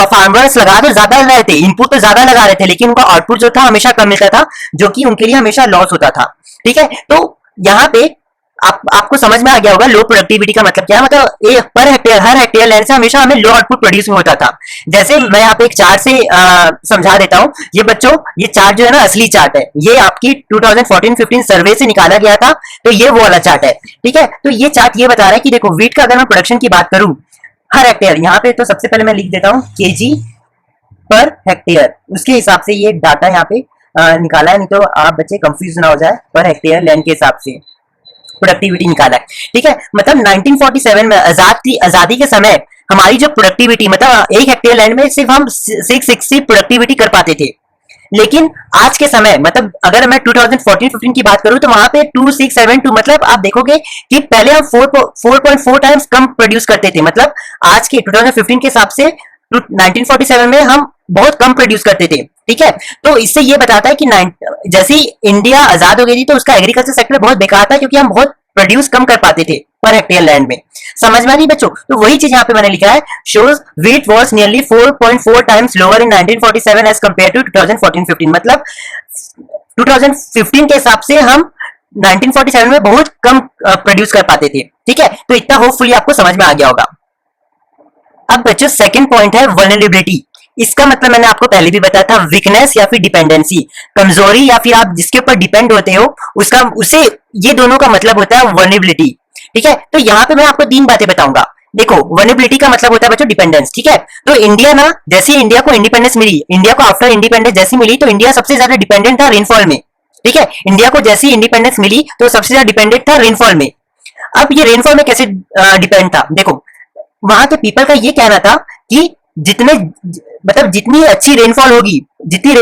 फार्मर्स लगा तो ज्यादा रहे थे, इनपुट तो ज्यादा लगा रहे थे, लेकिन उनका आउटपुट जो था हमेशा कम मिलता था, जो कि उनके लिए हमेशा लॉस होता था। ठीक है, तो यहाँ पे आपको समझ में आ गया होगा लो प्रोडक्टिविटी का मतलब क्या है। मतलब पर हेक्टेयर, हर हेक्टेयर लैंड से हमेशा हमें लो आउटपुट प्रोड्यूस होता था। जैसे मैं यहाँ पे एक चार्ट से समझा देता हूँ। ये बच्चों ये चार्ट जो है ना, असली चार्ट है, ये आपकी 2014-15 सर्वे से निकाला गया था। तो ये वो वाला चार्ट है। ठीक है, तो ये चार्ट ये बता रहा है कि देखो वीट का अगर मैं प्रोडक्शन की बात करूं हर हेक्टेयर, यहाँ पे तो सबसे पहले मैं लिख देता हूँ केजी पर हेक्टेयर, उसके हिसाब से ये डाटा यहाँ पे निकाला है, नहीं तो आप बच्चे कंफ्यूज ना हो जाए। पर हेक्टेयर लैंड के हिसाब से प्रोडक्टिविटी निकाला है। ठीक है, मतलब 1947 में आजादी के समय हमारी जो प्रोडक्टिविटी, मतलब एक हेक्टेयर लैंड में सिर्फ हम 660 प्रोडक्टिविटी कर पाते थे। लेकिन आज के समय, मतलब अगर मैं 2014-15 की बात करूं तो वहां पे 2672, मतलब आप देखोगे कि पहले हम 4.4 टाइम्स कम प्रोड्यूस करते थे। मतलब आज के 2015 के हिसाब से 1947 में हम बहुत कम प्रोड्यूस करते थे। ठीक है, तो इससे ये बताता है कि जैसे इंडिया आजाद हो गई थी तो उसका एग्रीकल्चर सेक्टर बहुत बेकार था, क्योंकि हम बहुत प्रोड्यूस कम कर पाते थे पर हेक्टेयर लैंड में। समझ में नहीं बच्चों, तो वही चीज यहाँ पे मैंने लिखा है, shows wheat was nearly 4.4 times lower in 1947 as compare to 2014-15। मतलब 2015 के हिसाब से हम 1947 में बहुत कम प्रोड्यूस कर पाते थे। ठीक है, तो इतना होपफुली आपको समझ में आ गया होगा। अब बच्चों सेकंड पॉइंट है वल्नरेबिलिटी। इसका मतलब मैंने आपको पहले भी बताया था, वीकनेस या फिर डिपेंडेंसी, कमजोरी या फिर आप जिसके ऊपर डिपेंड होते हो उसे ये दोनों का मतलब होता है वल्नरेबिलिटी। ठीक है, तो यहाँ पे मैं आपको 3 बातें बताऊंगा। देखो वल्नरेबिलिटी का मतलब होता है बच्चों डिपेंडेंस। ठीक है, तो इंडिया ना, जैसे इंडिया को इंडिपेंडेंस मिली, इंडिया को आफ्टर इंडिपेंडेंस जैसी मिली, तो इंडिया सबसे ज्यादा डिपेंडेंट था रेनफॉल में। ठीक है, इंडिया को जैसी इंडिपेंडेंस मिली तो सबसे ज्यादा डिपेंडेंट था रेनफॉल में। अब ये रेनफॉल में कैसे डिपेंड था, देखो वहां के पीपल का ये कहना था कि जितने मतलब जितनी अच्छी रेनफॉल होगी, जितनी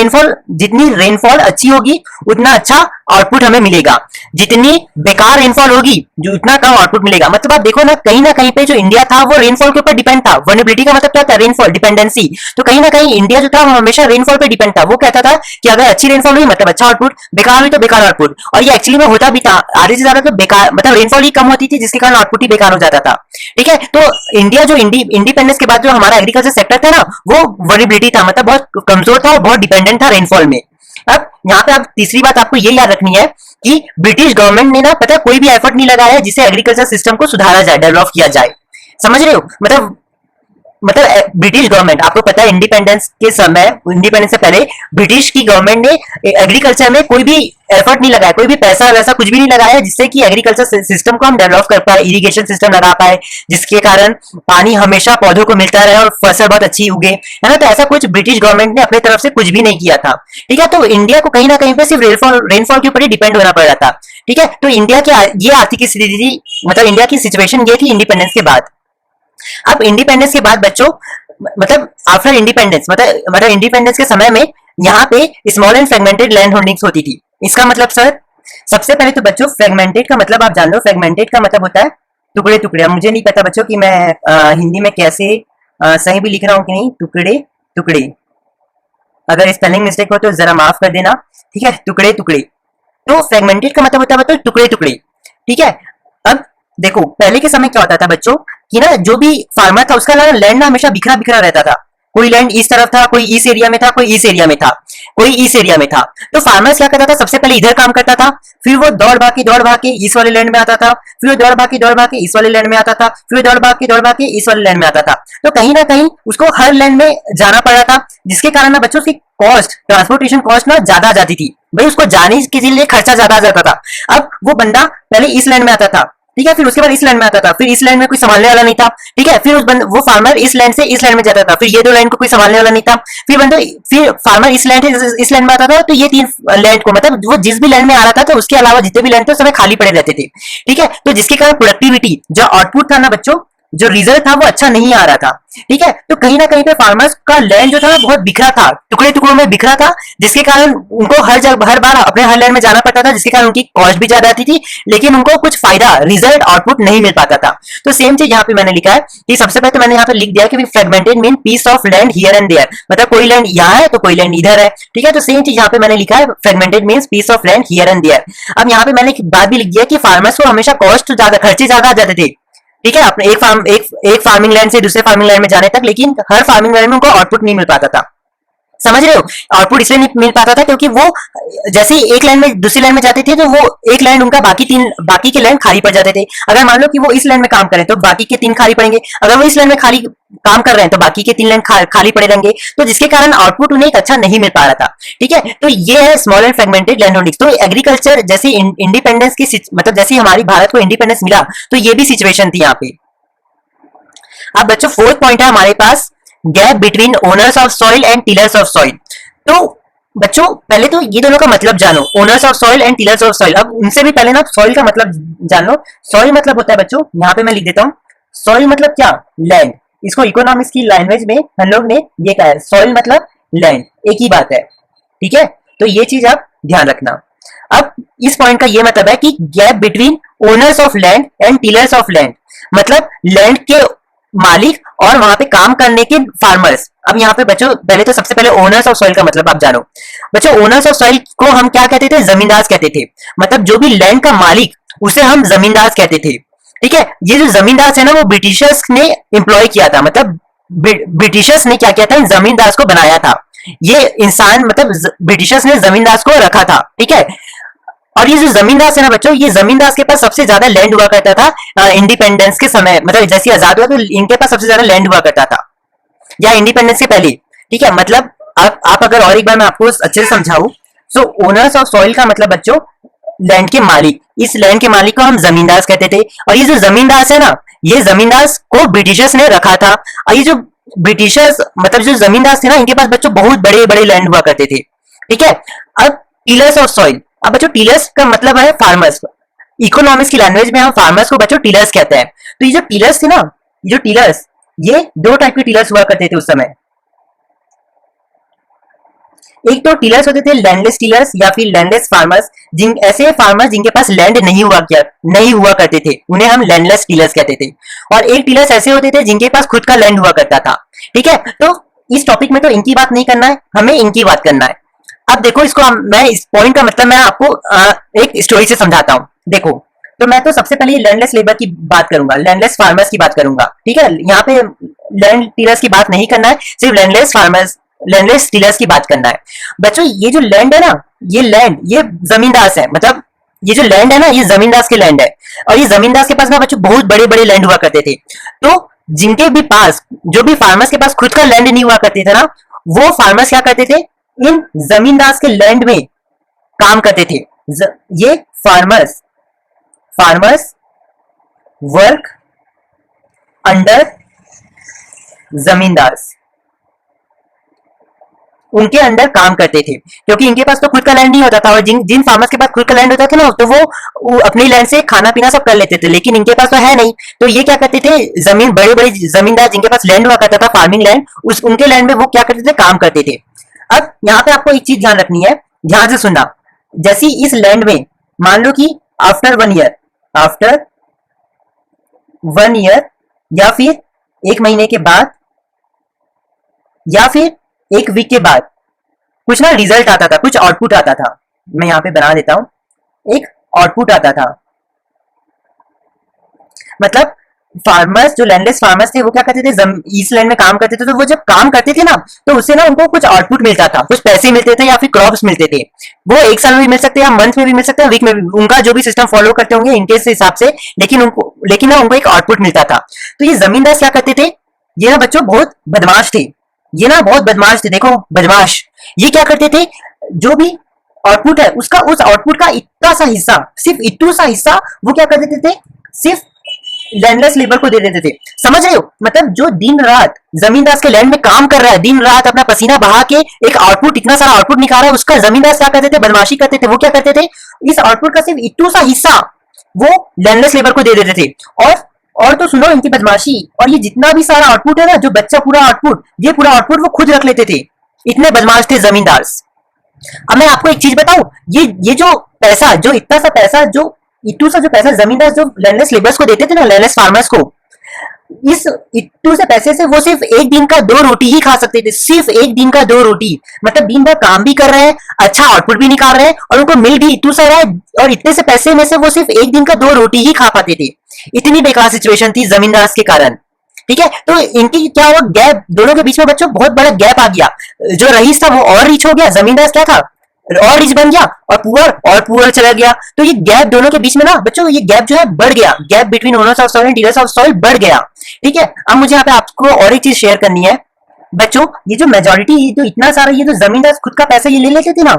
रेनफॉल अच्छी होगी उतना अच्छा आउटपुट हमें मिलेगा, जितनी बेकार रेनफॉल होगी जो उतना कम आउटपुट मिलेगा। मतलब आप देखो ना कहीं पे जो इंडिया था वो रेनफॉल के ऊपर डिपेंड था। वनरेबिलिटी का मतलब क्या था, रेनफॉल डिपेंडेंसी। तो कहीं ना कहीं इंडिया जो था वो हमेशा रेनफॉल पे डिपेंड था। वो कहता था कि अगर अच्छी रेनफॉल हुई मतलब अच्छा आउटपुट, बेकार हुई तो बेकार आउटपुट। और ये एक्चुअली में होता भी था, आधे से ज्यादा तो बेकार मतलब रेनफॉल ही कम होती थी जिसके कारण आउटपुट ही बेकार हो जाता था। ठीक है, तो इंडिया जो इंडिपेंडेंस के बाद जो हमारा एग्रीकल्चर सेक्टर था ना वो वनरेबिलिटी था, मतलब बहुत कमजोर था और बहुत डिपेंडेंट था रेनफॉल में। अब यहाँ पे आप तीसरी बात आपको ये याद रखनी है कि ब्रिटिश गवर्नमेंट ने ना पता कोई भी एफर्ट नहीं लगाया जिससे एग्रीकल्चर सिस्टम को सुधारा जाए, डेवलप किया जाए। समझ रहे हो, मतलब ब्रिटिश गवर्नमेंट, आपको पता है इंडिपेंडेंस के समय, इंडिपेंडेंस से पहले ब्रिटिश की गवर्नमेंट ने एग्रीकल्चर में कोई भी एफर्ट नहीं लगाया, कोई भी पैसा वैसा कुछ भी नहीं लगाया जिससे कि एग्रीकल्चर सिस्टम को हम डेवलप कर पाए, इरिगेशन सिस्टम लगा पाए जिसके कारण पानी हमेशा पौधों को मिलता रहे और फसल बहुत अच्छी उगे, है ना। तो ऐसा कुछ ब्रिटिश गवर्नमेंट ने अपने तरफ से कुछ भी नहीं किया था। ठीक है, तो इंडिया को कहीं ना कहीं पे सिर्फ रेनफॉल के ऊपर ही डिपेंड होना पड़ रहा था। ठीक है, तो इंडिया की ये आर्थिक स्थिति थी, मतलब इंडिया की सिचुएशन ये थी इंडिपेंडेंस के बाद। अब इंडिपेंडेंस के बाद बच्चों, मतलब आफ्टर इंडिपेंडेंस, मतलब इंडिपेंडेंस के समय में यहाँ पे small and fragmented land holdings होती थी। इसका मतलब सर, सबसे पहले तो बच्चों फ्रेगमेंटेड का मतलब आप जान लो, फ्रेगमेंटेड का मतलब होता है टुकड़े टुकड़े। अब मुझे नहीं पता बच्चों कि मैं हिंदी में कैसे सही भी लिख रहा हूँ कि नहीं, टुकड़े टुकड़े। अगर स्पेलिंग मिस्टेक हो तो जरा माफ कर देना। ठीक है, टुकड़े टुकड़े। तो फ्रेगमेंटेड का मतलब होता है बच्चों टुकड़े टुकड़े। ठीक है, अब देखो पहले के समय क्या होता था बच्चों कि ना जो भी फार्मर था उसका लैंड ना हमेशा बिखरा बिखरा रहता था। कोई लैंड इस तरफ था, कोई इस एरिया में था, कोई इस एरिया में था, कोई इस एरिया में था। तो फार्मर्स क्या करता था, सबसे पहले इधर काम करता था, फिर वो दौड़ भाग के इस वाले लैंड में आता था, फिर वो दौड़ भाग के इस वाले लैंड में आता था, फिर वो दौड़ भाग के इस वाले लैंड में आता था। तो कहीं ना कहीं उसको हर लैंड में जाना पड़ रहा था, जिसके कारण ना बच्चों उसकी कॉस्ट, ट्रांसपोर्टेशन कॉस्ट ना ज्यादा आ जाती थी। भाई उसको जाने के लिए खर्चा ज्यादा आ जाता था। अब वो बंदा पहले इस लैंड में आता था, ठीक है, फिर उसके बाद इस लैंड में आता था, फिर इस लैंड में कोई संभालने वाला नहीं था। ठीक है, फिर वो फार्मर इस लैंड से इस लैंड में जाता था, फिर ये दो लैंड को कोई संभालने वाला नहीं था। फिर फार्मर इस लैंड से इस लैंड में आता था, तो ये तीन लैंड को, मतलब वो जिस भी लैंड में आ रहा था तो उसके अलावा जितने भी लैंड थे सब खाली पड़े रहते थे। ठीक है, तो जिसके कारण प्रोडक्टिविटी, जो आउटपुट था ना बच्चों, जो रिजल्ट था वो अच्छा नहीं आ रहा था। ठीक है, तो कहीं ना कहीं पे फार्मर्स का लैंड जो था बहुत बिखरा था, टुकड़े टुकड़ों में बिखरा था, जिसके कारण उनको हर बार अपने हर लैंड में जाना पड़ता था, जिसके कारण उनकी कॉस्ट भी ज्यादा आती थी, लेकिन उनको कुछ फायदा, रिजल्ट, आउटपुट नहीं मिल पाता था। तो सेम चीज यहाँ पे मैंने लिखा है कि सबसे पहले तो मैंने यहाँ पे लिख दिया कि fragmented mean piece of land here and there, मतलब कोई लैंड यहाँ है तो कोई लैंड इधर है। ठीक है, तो सेम चीज यहाँ पे मैंने लिखा है, fragmented means piece of land here and there. अब यहाँ पे मैंने एक बात भी लिख दिया कि फार्मर्स को हमेशा कॉस्ट ज्यादा, खर्चे ज्यादा आ जाते थे। ठीक है, अपने एक फार्मिंग लैंड से दूसरे फार्मिंग लैंड में जाने तक, लेकिन हर फार्मिंग लैंड में उनको आउटपुट नहीं मिल पाता था। समझ रहे हो, आउटपुट इसलिए नहीं मिल पाता था क्योंकि वो जैसे ही एक लैंड में दूसरी लैंड में जाते थे तो वो एक लैंड उनका बाकी के लैंड खाली पड़ जाते थे। अगर मान लो कि वो इस लैंड में काम करें तो बाकी के 3 खाली पड़ेंगे, अगर वो इस लैंड में खाली काम कर रहे हैं तो बाकी के 3 लैंड खाली पड़े रहेंगे, तो जिसके कारण आउटपुट उन्हें एक अच्छा नहीं मिल पा रहा था। ठीक है, तो ये है small and fragmented land holdings. तो एग्रीकल्चर जैसे इंडिपेंडेंस की, मतलब जैसे हमारी भारत को इंडिपेंडेंस मिला तो ये भी सिचुएशन थी यहाँ पे। अब बच्चों फोर्थ पॉइंट है हमारे पास, gap between owners of soil and tillers of soil. तो बच्चों पहले तो ये दोनों का मतलब जानो, owners of soil and tillers of soil. अब उनसे भी पहले ना सॉइल का मतलब जान लो। सॉइल मतलब होता है बच्चों, यहाँ पे मैं लिख देता हूँ, सॉइल मतलब क्या, लैंड। इसको इकोनॉमिक्स की लैंग्वेज में हम लोग ने ये कहा है, सॉइल मतलब लैंड, एक ही बात है। ठीक है, तो ये चीज आप ध्यान रखना। अब इस पॉइंट का ये मतलब है कि gap between owners of land and tillers of land, मतलब लैंड के मालिक और वहां पे काम करने के फार्मर्स। अब यहाँ पे बच्चों पहले तो सबसे पहले ओनर्स ऑफ सॉइल का मतलब आप जानो। बच्चों ओनर्स ऑफ सॉइल को हम क्या कहते थे, जमींदार कहते थे। मतलब जो भी लैंड का मालिक उसे हम जमींदार कहते थे। ठीक है, ये जो जमींदार है ना वो ब्रिटिशर्स ने एम्प्लॉय किया था, मतलब ब्रिटिशर्स ने क्या किया था, जमींदार को बनाया था। ये इंसान, मतलब ब्रिटिशर्स ने जमींदार को रखा था। ठीक है, और ये जो जमींदार है ना बच्चों, ये जमींदार के पास सबसे ज्यादा लैंड हुआ करता था इंडिपेंडेंस के समय, मतलब जैसे आजाद हुआ तो इनके पास सबसे ज्यादा लैंड हुआ करता था, या इंडिपेंडेंस के पहले। ठीक है, मतलब आप अगर और एक बार मैं आपको अच्छे से समझाऊं, सो ओनर्स ऑफ सॉइल का मतलब बच्चों लैंड के मालिक, इस लैंड के मालिक को हम जमींदार कहते थे। और ये जो जमींदार है ना, ये जमींदार को ब्रिटिशर्स ने रखा था। और ये जो ब्रिटिशर्स, मतलब जो जमींदार थे ना, इनके पास बच्चों बहुत बड़े बड़े लैंड हुआ करते थे। ठीक है, अब टिलर्स ऑफ सॉइल, अब बच्चों टीलर्स का मतलब है फार्मर्स। इकोनॉमिक्स की लैंग्वेज में हम फार्मर्स को बच्चों टीलर्स कहते हैं। तो ये जो टीलर्स थे ना, ये जो टीलर्स, ये दो टाइप के टीलर्स हुआ करते थे उस समय। एक तो टीलर्स होते थे लैंडलेस टीलर्स या फिर लैंडलेस फार्मर्स, जिन ऐसे फार्मर्स जिनके पास लैंड नहीं हुआ करते थे, उन्हें हम लैंडलेस टीलर्स कहते थे। और एक टीलर्स ऐसे होते थे जिनके पास खुद का लैंड हुआ करता था। ठीक है, तो इस टॉपिक में तो इनकी बात नहीं करना है, हमें इनकी बात करना है। अब देखो इसको मैं इस पॉइंट का मतलब मैं आपको एक स्टोरी से समझाता हूँ। देखो, तो मैं तो सबसे पहले लैंडलेस लेबर की बात करूंगा, लैंडलेस फार्मर्स की बात करूंगा। ठीक है, यहाँ पे लैंड टीलर्स की बात नहीं करना है, सिर्फ लैंडलेस फार्मर्स, लैंडलेस टीलर्स की बात करना है। बच्चों ये जो लैंड है ना, ये लैंड, ये जमींदार है, मतलब ये जो लैंड है ना, ये जमींदार के लैंड है। और ये जमींदार के पास ना बच्चों बहुत बड़े बड़े लैंड हुआ करते थे। तो जिनके भी पास, जो भी फार्मर्स के पास खुद का लैंड नहीं हुआ करते थे ना, वो फार्मर्स क्या करते थे, इन जमींदार के लैंड में काम करते थे। ये फार्मर्स फार्मर्स वर्क अंडर जमींदार, उनके अंडर काम करते थे, क्योंकि इनके पास तो खुद का लैंड नहीं होता था। और जिन जिन फार्मर्स के पास खुद का लैंड होता था ना, तो वो अपनी लैंड से खाना पीना सब कर लेते थे, लेकिन इनके पास तो है नहीं। तो ये क्या करते थे, जमीन, बड़े बड़े जमींदार जिनके पास लैंड हुआ करता था, फार्मिंग लैंड, उस उनके लैंड में वो क्या करते थे, काम करते थे। अब यहाँ पे आपको एक चीज ध्यान रखनी है, ध्यान से सुनना। जैसे इस लैंड में मान लो कि आफ्टर 1 ईयर, आफ्टर 1 ईयर, या फिर 1 महीने के बाद, या फिर 1 वीक के बाद कुछ ना रिजल्ट आता था, कुछ आउटपुट आता था। मैं यहाँ पे बना देता हूं, एक आउटपुट आता था। मतलब फार्मर्स, जो लैंडलेस फार्मर्स थे, वो क्या करते थे, इस लैंड में काम करते थे। तो वो जब काम करते थे ना, तो उससे ना उनको कुछ आउटपुट मिलता था, कुछ पैसे मिलते थे या फिर क्रॉप्स मिलते थे। वो 1 साल में भी मिल सकते हैं, या मंथ में भी मिल सकते हैं, वीक में भी, उनका जो भी सिस्टम फॉलो करते होंगे इनके हिसाब से, लेकिन ना उनको एक आउटपुट मिलता था। तो ये जमींदार क्या करते थे, ये ना बच्चों बहुत बदमाश थे, ये ना बहुत बदमाश थे। देखो बदमाश, ये क्या करते थे, जो भी आउटपुट है उसका, उस आउटपुट का इतना सा हिस्सा, सिर्फ इतना सा हिस्सा वो क्या कर देते थे, सिर्फ लैंडलेस लेबर को दे देते थे। समझ रहे हो, मतलब जो दिन रात जमींदार के लैंड में काम कर रहा है, दिन रात अपना पसीना बहा के एक आउटपुट, इतना सारा आउटपुट निकाल रहा है, उसका जमींदार क्या करते थे, बदमाशी करते थे। वो क्या करते थे, इस आउटपुट का सिर्फ इतना सा हिस्सा वो लैंडलेस लेबर को दे देते थे। और तो सुनो इनकी बदमाशी, और ये जितना भी सारा आउटपुट है ना, जो बच्चा पूरा आउटपुट, ये पूरा आउटपुट वो खुद रख लेते थे। इतने बदमाश थे जमींदार। अब मैं आपको एक चीज बताऊं, ये जो पैसा, जो इतना सा पैसा, जो इतू सा जो पैसा जमींदार जो लैंडलेस लेबर्स को देते थे ना, लैंडलेस फार्मर्स को, इस इतू से पैसे से वो सिर्फ एक दिन का 2 रोटी ही खा सकते थे, सिर्फ एक दिन का 2 रोटी। मतलब दिन भर काम भी कर रहे हैं, अच्छा आउटपुट भी निकाल रहे हैं, और उनको मिल भी इतू सा रहा है, और इतने से पैसे में से वो सिर्फ एक दिन का 2 रोटी ही खा पाते थे। इतनी बेकार सिचुएशन थी जमींदार के कारण। ठीक है, तो इनकी क्या हुआ, गैप दोनों के बीच में बच्चों बहुत बड़ा गैप आ गया। जो रईस था वो और रिच हो गया, जमींदार क्या था और रिच बन गया, और पुअर चला गया। तो ये गैप दोनों के बीच में ना बच्चों, ये गैप जो है बढ़ गया, gap between owners of soil and dealers of soil बढ़ गया। ठीक है, अब मुझे यहाँ पे आपको और एक चीज शेयर करनी है बच्चों, ये जो मेजोरिटी, जो इतना सारा ये जो जमींदार खुद का पैसा ये ले लेते थे ना,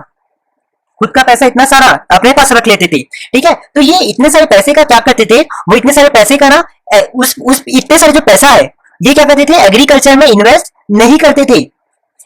खुद का पैसा इतना सारा अपने पास रख लेते थे। ठीक है, तो ये इतने सारे पैसे का क्या करते थे, वो इतने सारे पैसे का ना, उस इतने सारे जो पैसा है, ये क्या करते थे, एग्रीकल्चर में इन्वेस्ट नहीं करते थे,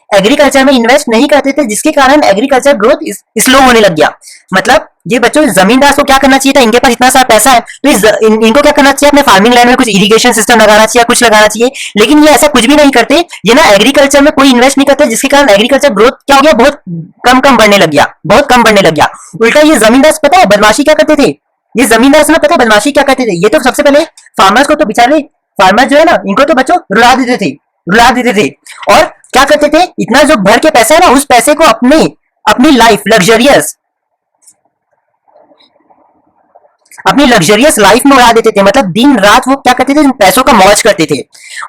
एग्रीकल्चर में इन्वेस्ट नहीं करते थे, जिसके कारण एग्रीकल्चर ग्रोथ स्लो होने लग गया। मतलब ये बच्चों जमींदार को क्या करना चाहिए था, इनके पास इतना सारा पैसा है, तो इनको क्या करना चाहिए, अपने फार्मिंग लैंड में कुछ इरिगेशन सिस्टम लगाना चाहिए, कुछ लगाना चाहिए। लेकिन ये ऐसा कुछ भी नहीं करते, ये ना एग्रीकल्चर में कोई इन्वेस्ट नहीं करते, जिसके कारण एग्रीकल्चर ग्रोथ क्या हो गया, बहुत कम कम बढ़ने लग गया, बहुत कम बढ़ने लग गया। उल्टा ये जमींदार पता है बदमाशी क्या करते थे, ये जमींदार से ना पता है बदमाशी क्या करते थे, ये तो सबसे पहले फार्मर्स को तो बेचारे, फार्मर जो है ना, इनको तो बच्चों रुला देते थे, रुला देते थे। और क्या करते थे, इतना जो भर के पैसा है ना, उस पैसे को अपनी लाइफ लग्जरियस, अपनी लग्जरियस लाइफ में उड़ा देते थे। मतलब दिन रात वो क्या करते थे, पैसों का मौज करते थे,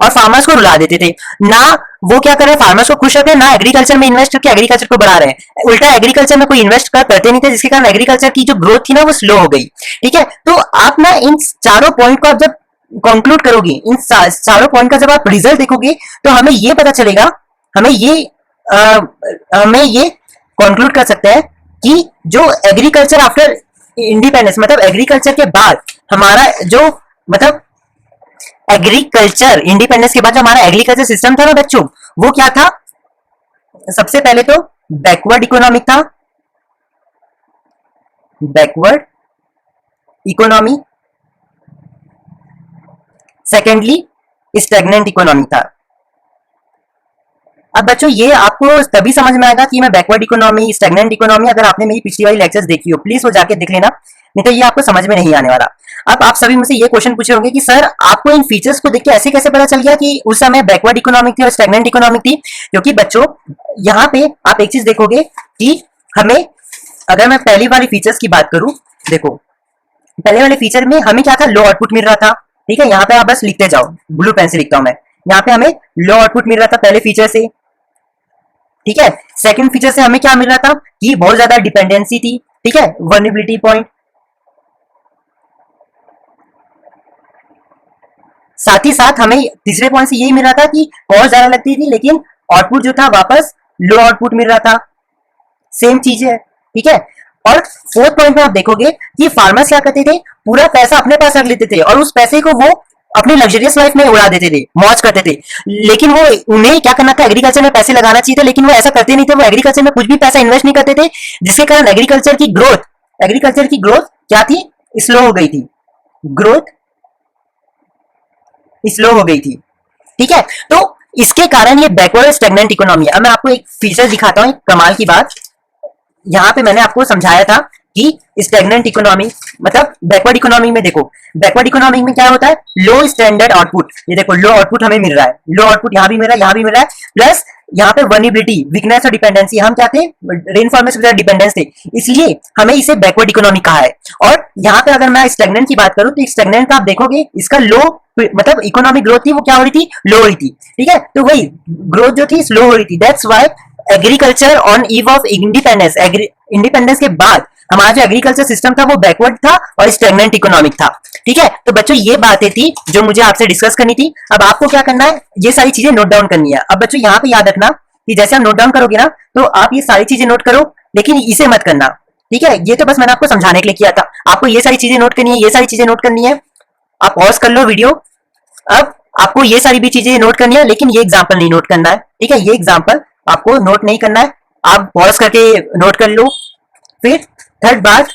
और फार्मर्स को रुला देते थे। ना वो क्या कर रहे हैं, फार्मर्स को खुश रख रहे हैं, ना एग्रीकल्चर में इन्वेस्ट करके एग्रीकल्चर को बढ़ा रहे हैं। उल्टा एग्रीकल्चर में कोई इन्वेस्ट करते नहीं थे, जिसके कारण एग्रीकल्चर की जो ग्रोथ थी ना, वो स्लो हो गई। ठीक है, तो आप ना इन चारों पॉइंट को आप जब कंक्लूड करोगे, इन चारों पॉइंट का जब आप रिजल्ट देखोगे, तो हमें ये पता चलेगा, हमें ये कंक्लूड कर सकते हैं कि जो एग्रीकल्चर आफ्टर इंडिपेंडेंस, मतलब एग्रीकल्चर के बाद हमारा जो, मतलब एग्रीकल्चर इंडिपेंडेंस के बाद जो हमारा एग्रीकल्चर सिस्टम था ना बच्चों, वो क्या था, सबसे पहले तो बैकवर्ड इकोनॉमिक था, backward economy, secondly stagnant economy था। अब बच्चों ये आपको तभी समझ में आएगा कि मैं बैकवर्ड इकोनॉमी, स्टेगनेंट इकोनॉमी, अगर आपने मेरी पिछली वाली लेक्चर्स देखी हो प्लीज वो जाके देख लेना, नहीं तो ये आपको समझ में नहीं आने वाला। अब आप सभी मुझसे ये क्वेश्चन पूछे होंगे कि सर आपको इन फीचर्स को देख के ऐसे कैसे पता चल गया कि उस समय बैकवर्ड इकोनॉमिक थी और स्टेगनेंट इकोनॉमिक थी? क्योंकि बच्चों यहाँ पे आप एक चीज देखोगे कि हमें, अगर मैं पहली वाली फीचर्स की बात करूं, देखो पहले वाले फीचर में हमें क्या था, लो आउटपुट मिल रहा था। ठीक है, यहाँ पे आप बस लिखते जाओ, ब्लू पेन से लिखता हूं मैं, यहाँ पे हमें लो आउटपुट मिल रहा था पहले फीचर से। ठीक है, सेकंड फीचर से हमें क्या मिल रहा था कि बहुत ज्यादा डिपेंडेंसी थी। ठीक है, वर्नेबिलिटी पॉइंट। साथ ही साथ हमें तीसरे पॉइंट से यही मिल रहा था कि कॉस्ट ज्यादा लगती थी लेकिन आउटपुट जो था वापस लो आउटपुट मिल रहा था। सेम चीज है। ठीक है, और फोर्थ पॉइंट में आप देखोगे कि फार्मर्स क्या करते थे, पूरा पैसा अपने पास रख लेते थे और उस पैसे को वो अपनी लग्जरियस लाइफ में उड़ा देते थे, मौज करते थे। लेकिन वो, उन्हें क्या करना था, एग्रीकल्चर में पैसे लगाना चाहिए था, लेकिन वो ऐसा करते नहीं थे। वो एग्रीकल्चर में कुछ भी पैसा इन्वेस्ट नहीं करते थे, जिसके कारण एग्रीकल्चर की ग्रोथ क्या थी, स्लो हो गई थी। ग्रोथ स्लो हो गई थी। ठीक है, तो इसके कारण ये बैकवर्ड स्टेगनेंट इकोनॉमी है। अब मैं आपको एक फीचर दिखाता हूं, कमाल की बात। यहाँ पे मैंने आपको समझाया था कि स्टेगनेंट इकोनॉमी मतलब बैकवर्ड इकोनॉमी में, देखो बैकवर्ड इकोनॉमी में क्या होता है, लो स्टैंडर्ड आउटपुट। ये देखो लो आउटपुट हमें मिल रहा है, लो आउटपुट यहाँ भी मिल रहा है, यहाँ भी मिल रहा है, प्लस यहाँ पे वर्नेबिलिटी, वीकनेस और डिपेंडेंसी, हम क्या थे, रेनफॉल में सबसे डिपेंडेंस थे, इसलिए हमें इसे बैकवर्ड इकोनॉमी कहा है। और यहाँ पे अगर मैं स्टेगनेंट की बात करूँ तो स्टेगनेंट का आप देखोगे इसका लो मतलब इकोनॉमिक ग्रोथ थी वो क्या हो रही थी, लो हो रही थी। ठीक है, तो वही ग्रोथ जो थी स्लो हो रही थी। That's why agriculture on eve of independence, independence के बाद हमारा जो एग्रीकल्चर सिस्टम था वो बैकवर्ड था और स्टेगनेंट इकोनॉमिक था। ठीक है, तो बच्चों ये बातें थी जो मुझे आपसे डिस्कस करनी थी। अब आपको क्या करना है, ये सारी चीजें नोट डाउन करनी है। अब बच्चों यहाँ पे याद रखना कि जैसे आप नोट डाउन करोगे ना, तो आप ये सारी चीजें नोट करो, लेकिन इसे मत करना। ठीक है, ये तो बस मैंने आपको समझाने के लिए किया था। आपको ये सारी चीजें नोट करनी है, ये सारी चीजें नोट करनी है। आप पॉज कर लो वीडियो। अब आपको ये सारी भी चीजें नोट करनी है, लेकिन ये एग्जाम्पल नहीं नोट करना है। ठीक है, ये एग्जाम्पल आपको नोट नहीं करना है, आप पॉज करके नोट कर लो। फिर थर्ड बात,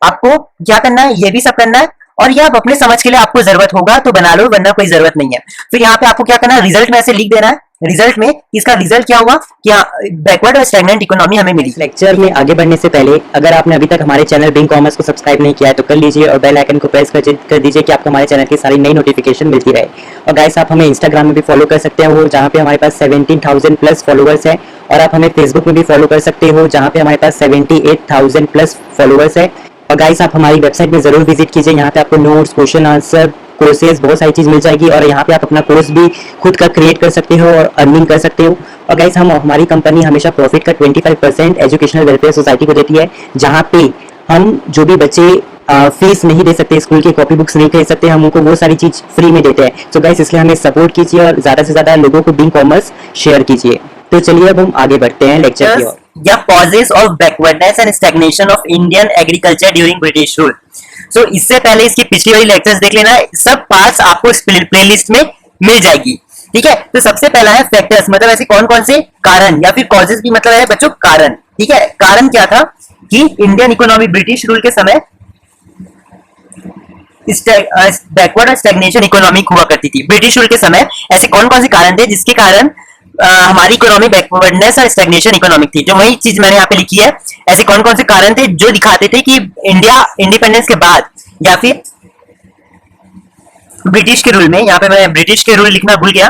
आपको क्या करना है, ये भी सब करना है, और ये आप अपने समझ के लिए आपको जरूरत होगा तो बना लो, वरना कोई जरूरत नहीं है। फिर यहाँ पे आपको क्या करना है, रिजल्ट में ऐसे लिख देना है, रिजल्ट में इसका रिजल्ट क्या हुआ कि बैकवर्ड और स्टैग्नेंट इकोनॉमी हमें मिली। लेक्चर में आगे बढ़ने से पहले अगर आपने अभी तक हमारे चैनल बिंग कॉमर्स को सब्सक्राइब नहीं किया है तो कर लीजिए और बेल आइकन को प्रेस कर दीजिए कि आपको हमारे चैनल की सारी नई नोटिफिकेशन मिलती रहे। और गाइस आप हमें इंस्टाग्राम में भी फॉलो कर सकते हो जहाँ पे हमारे पास 17,000 प्लस फॉलोअर्स है, और आप हमें फेसबुक में भी फॉलो कर सकते हो जहाँ पे हमारे पास 78,000 प्लस फॉलोअर्स है। और गाइस आप हमारी वेबसाइट में जरूर विजिट कीजिए, यहाँ पे आपको नोट्स, क्वेश्चन आंसर, कोर्सेज, बहुत सारी चीज मिल जाएगी, और यहाँ पे आप अपना कोर्स भी खुद का क्रिएट कर सकते हो और अर्निंग कर सकते हो। और गाइस हमारी कंपनी हमेशा प्रॉफिट का 25% एजुकेशनल वेलफेयर सोसाइटी को देती है, जहाँ पे हम जो भी बच्चे फीस नहीं दे सकते, स्कूल की कॉपी बुक्स नहीं खरीद सकते, हम उनको वो सारी चीज फ्री में देते हैं। तो गाइस इसलिए हमें सपोर्ट कीजिए और ज्यादा से ज्यादा लोगों को बिंग कॉमर्स शेयर कीजिए। तो चलिए अब हम आगे बढ़ते हैं लेक्चर की ओर। या causes of backwardness and stagnation of Indian agriculture during British rule. So इससे पहले इसकी पिछली वाली लेक्चर्स देख लेना, सब पार्ट्स आपको इस प्लेलिस्ट में मिल जाएगी। ठीक है, तो सबसे पहला है फैक्टर्स, मतलब ऐसे कौन कौन से कारण, या फिर कॉजेस भी मतलब है बच्चों कारण। ठीक है, कारण क्या था कि इंडियन इकोनॉमी ब्रिटिश रूल के समय बैकवर्ड और स्टैग्नेशन इकोनॉमिक हुआ करती थी। ब्रिटिश रूल के समय ऐसे कौन कौन से कारण थे जिसके कारण हमारी इकोनॉमी बैकवर्डनेस और स्टैग्नेशन इकोनॉमिक थी, जो वही चीज मैंने यहाँ पे लिखी है। ऐसे कौन कौन से कारण थे जो दिखाते थे कि इंडिया इंडिपेंडेंस के बाद या फिर ब्रिटिश के रूल में, यहाँ पे मैं ब्रिटिश के रूल लिखना भूल गया,